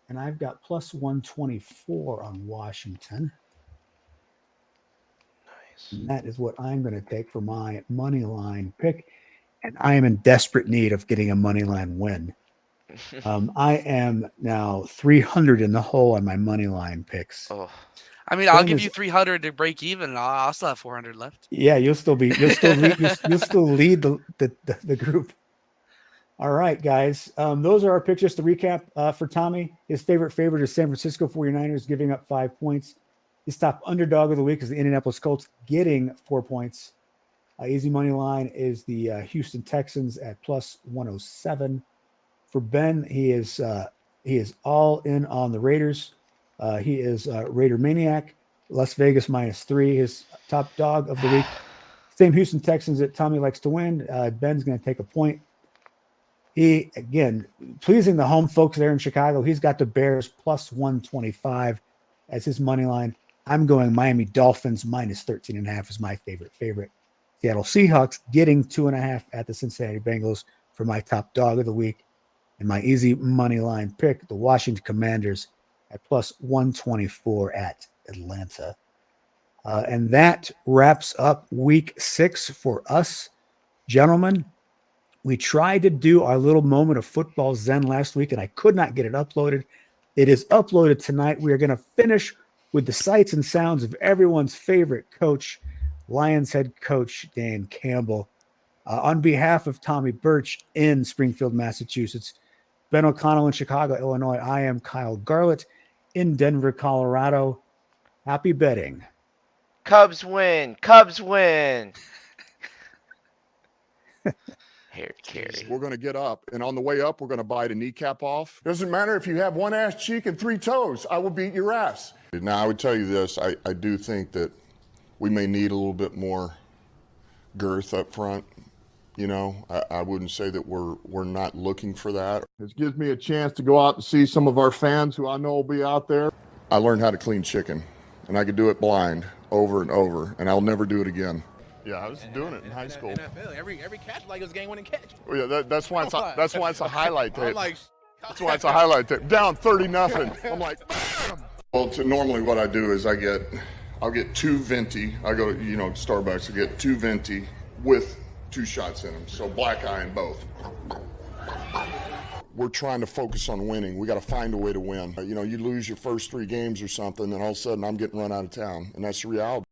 And I've got plus 124 on Washington. Nice. And that is what I'm going to take for my money line pick. And I am in desperate need of getting a money line win. I am now 300 in the hole on my money line picks. Oh. I mean, I'll Ben give is- you 300 to break even, and I'll still have 400 left. Yeah, you'll still lead the group. All right, guys. Those are our picks. Just to recap for Tommy, his favorite is San Francisco 49ers giving up 5 points. His top underdog of the week is the Indianapolis Colts getting 4 points. Easy money line is the Houston Texans at plus 107. For Ben, he is all in on the Raiders. He is Raider Maniac. Las Vegas -3, his top dog of the week. Same Houston Texans that Tommy likes to win. Ben's going to take a point. He, again, pleasing the home folks there in Chicago. He's got the Bears plus 125 as his money line. I'm going Miami Dolphins -13.5 is my favorite. Seattle Seahawks getting 2.5 at the Cincinnati Bengals for my top dog of the week. And my easy money line pick, the Washington Commanders at plus 124 at Atlanta. And that wraps up week 6 for us, gentlemen. We tried to do our little moment of football zen last week, and I could not get it uploaded. It is uploaded tonight. We are going to finish with the sights and sounds of everyone's favorite coach, Lions head coach Dan Campbell. On behalf of Tommy Burch in Springfield, Massachusetts, Ben O'Connell in Chicago, Illinois, I am Kyle Garlett in Denver, Colorado. Happy betting. Cubs win. Cubs win. Here, Carrie. We're going to get up, and on the way up, we're going to bite a kneecap off. Doesn't matter if you have one ass cheek and 3 toes. I will beat your ass. Now, I would tell you this. I do think that we may need a little bit more girth up front. You know, I wouldn't say that we're not looking for that. This gives me a chance to go out and see some of our fans who I know will be out there. I learned how to clean chicken, and I could do it blind over and over, and I'll never do it again. Yeah, I was doing it in high school. NFL, every catch like it was a game-winning catch. Oh, yeah, that's why it's a highlight tape. I'm like, That's why it's a highlight tape. Down 30-0. I'm like, bam! Well, normally what I do is I'll get 2 venti. I go to Starbucks. I get 2 venti with 2 shots in them. So black eye in both. We're trying to focus on winning. We got to find a way to win. You lose your first 3 games or something, and all of a sudden I'm getting run out of town, and that's the reality.